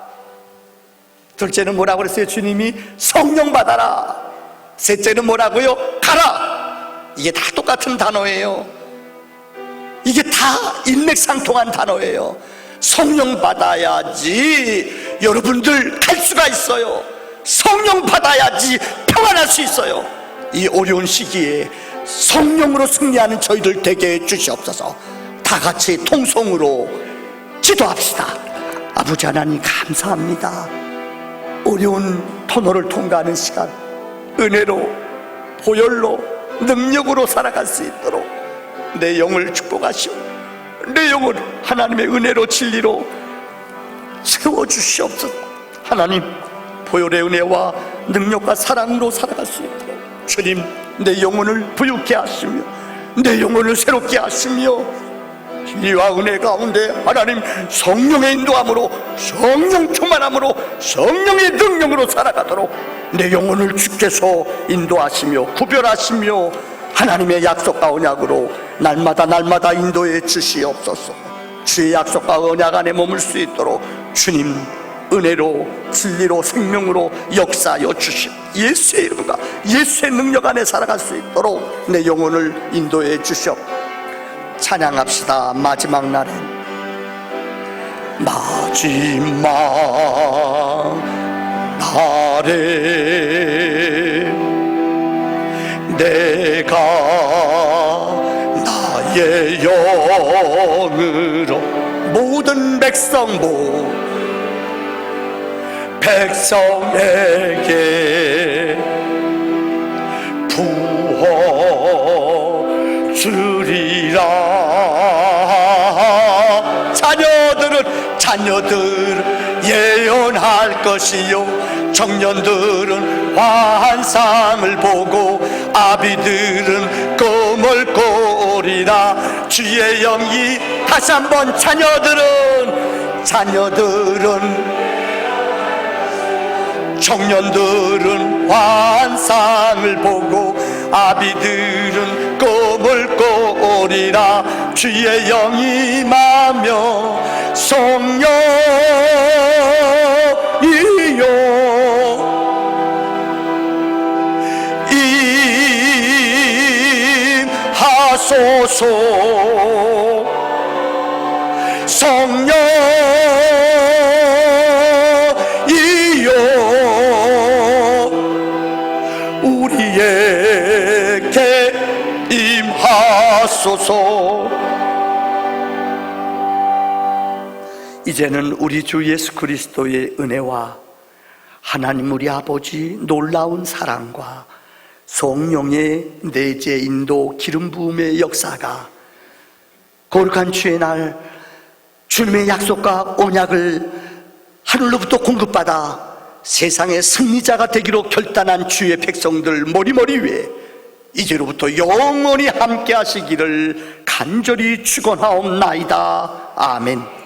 둘째는 뭐라고 그랬어요? 주님이 성령 받아라. 셋째는 뭐라고요? 가라. 이게 다 똑같은 단어예요. 이게 다 일맥상통한 단어예요. 성령 받아야지 여러분들 갈 수가 있어요. 성령 받아야지 평안할 수 있어요. 이 어려운 시기에 성령으로 승리하는 저희들 되게 해주시옵소서. 다 같이 통성으로 기도합시다. 아버지 하나님, 감사합니다. 어려운 터널을 통과하는 시간, 은혜로, 보혈로, 능력으로 살아갈 수 있도록 내 영을 축복하시오. 내 영을 하나님의 은혜로, 진리로 채워주시옵소서. 하나님, 보혈의 은혜와 능력과 사랑으로 살아갈 수 있도록 주님, 내 영혼을 부유케 하시며 내 영혼을 새롭게 하시며 진리와 은혜 가운데 하나님 성령의 인도함으로, 성령 충만함으로, 성령의 능력으로 살아가도록 내 영혼을 주께서 인도하시며 구별하시며 하나님의 약속과 언약으로 날마다 인도해 주시옵소서. 주의 약속과 언약 안에 머물 수 있도록 주님 은혜로, 진리로, 생명으로 역사하여 주시오. 예수의 이름과 예수의 능력 안에 살아갈 수 있도록 내 영혼을 인도해 주시오. 찬양합시다. 마지막 날에, 마지막 날에 내가 영으로 모든 백성에게 부어 주리라. 자녀들은 예언할 것이요 청년들은 환상을 보고 아비들은 꿈을 꾸리라. 주의 영이 다시 한번 자녀들은 청년들은 환상을 보고 아비들은 꿈을 꾸리라. 주의 영이 임하며 성령이여 임하소서. 성령이여 우리에게 임하소서. 이제는 우리 주 예수 그리스도의 은혜와 하나님 우리 아버지 놀라운 사랑과 성령의 내재 인도 기름 부음의 역사가 거룩한 주의 날 주님의 약속과 언약을 하늘로부터 공급받아 세상의 승리자가 되기로 결단한 주의 백성들 머리머리 위에 이제로부터 영원히 함께 하시기를 간절히 축원하옵나이다. 아멘.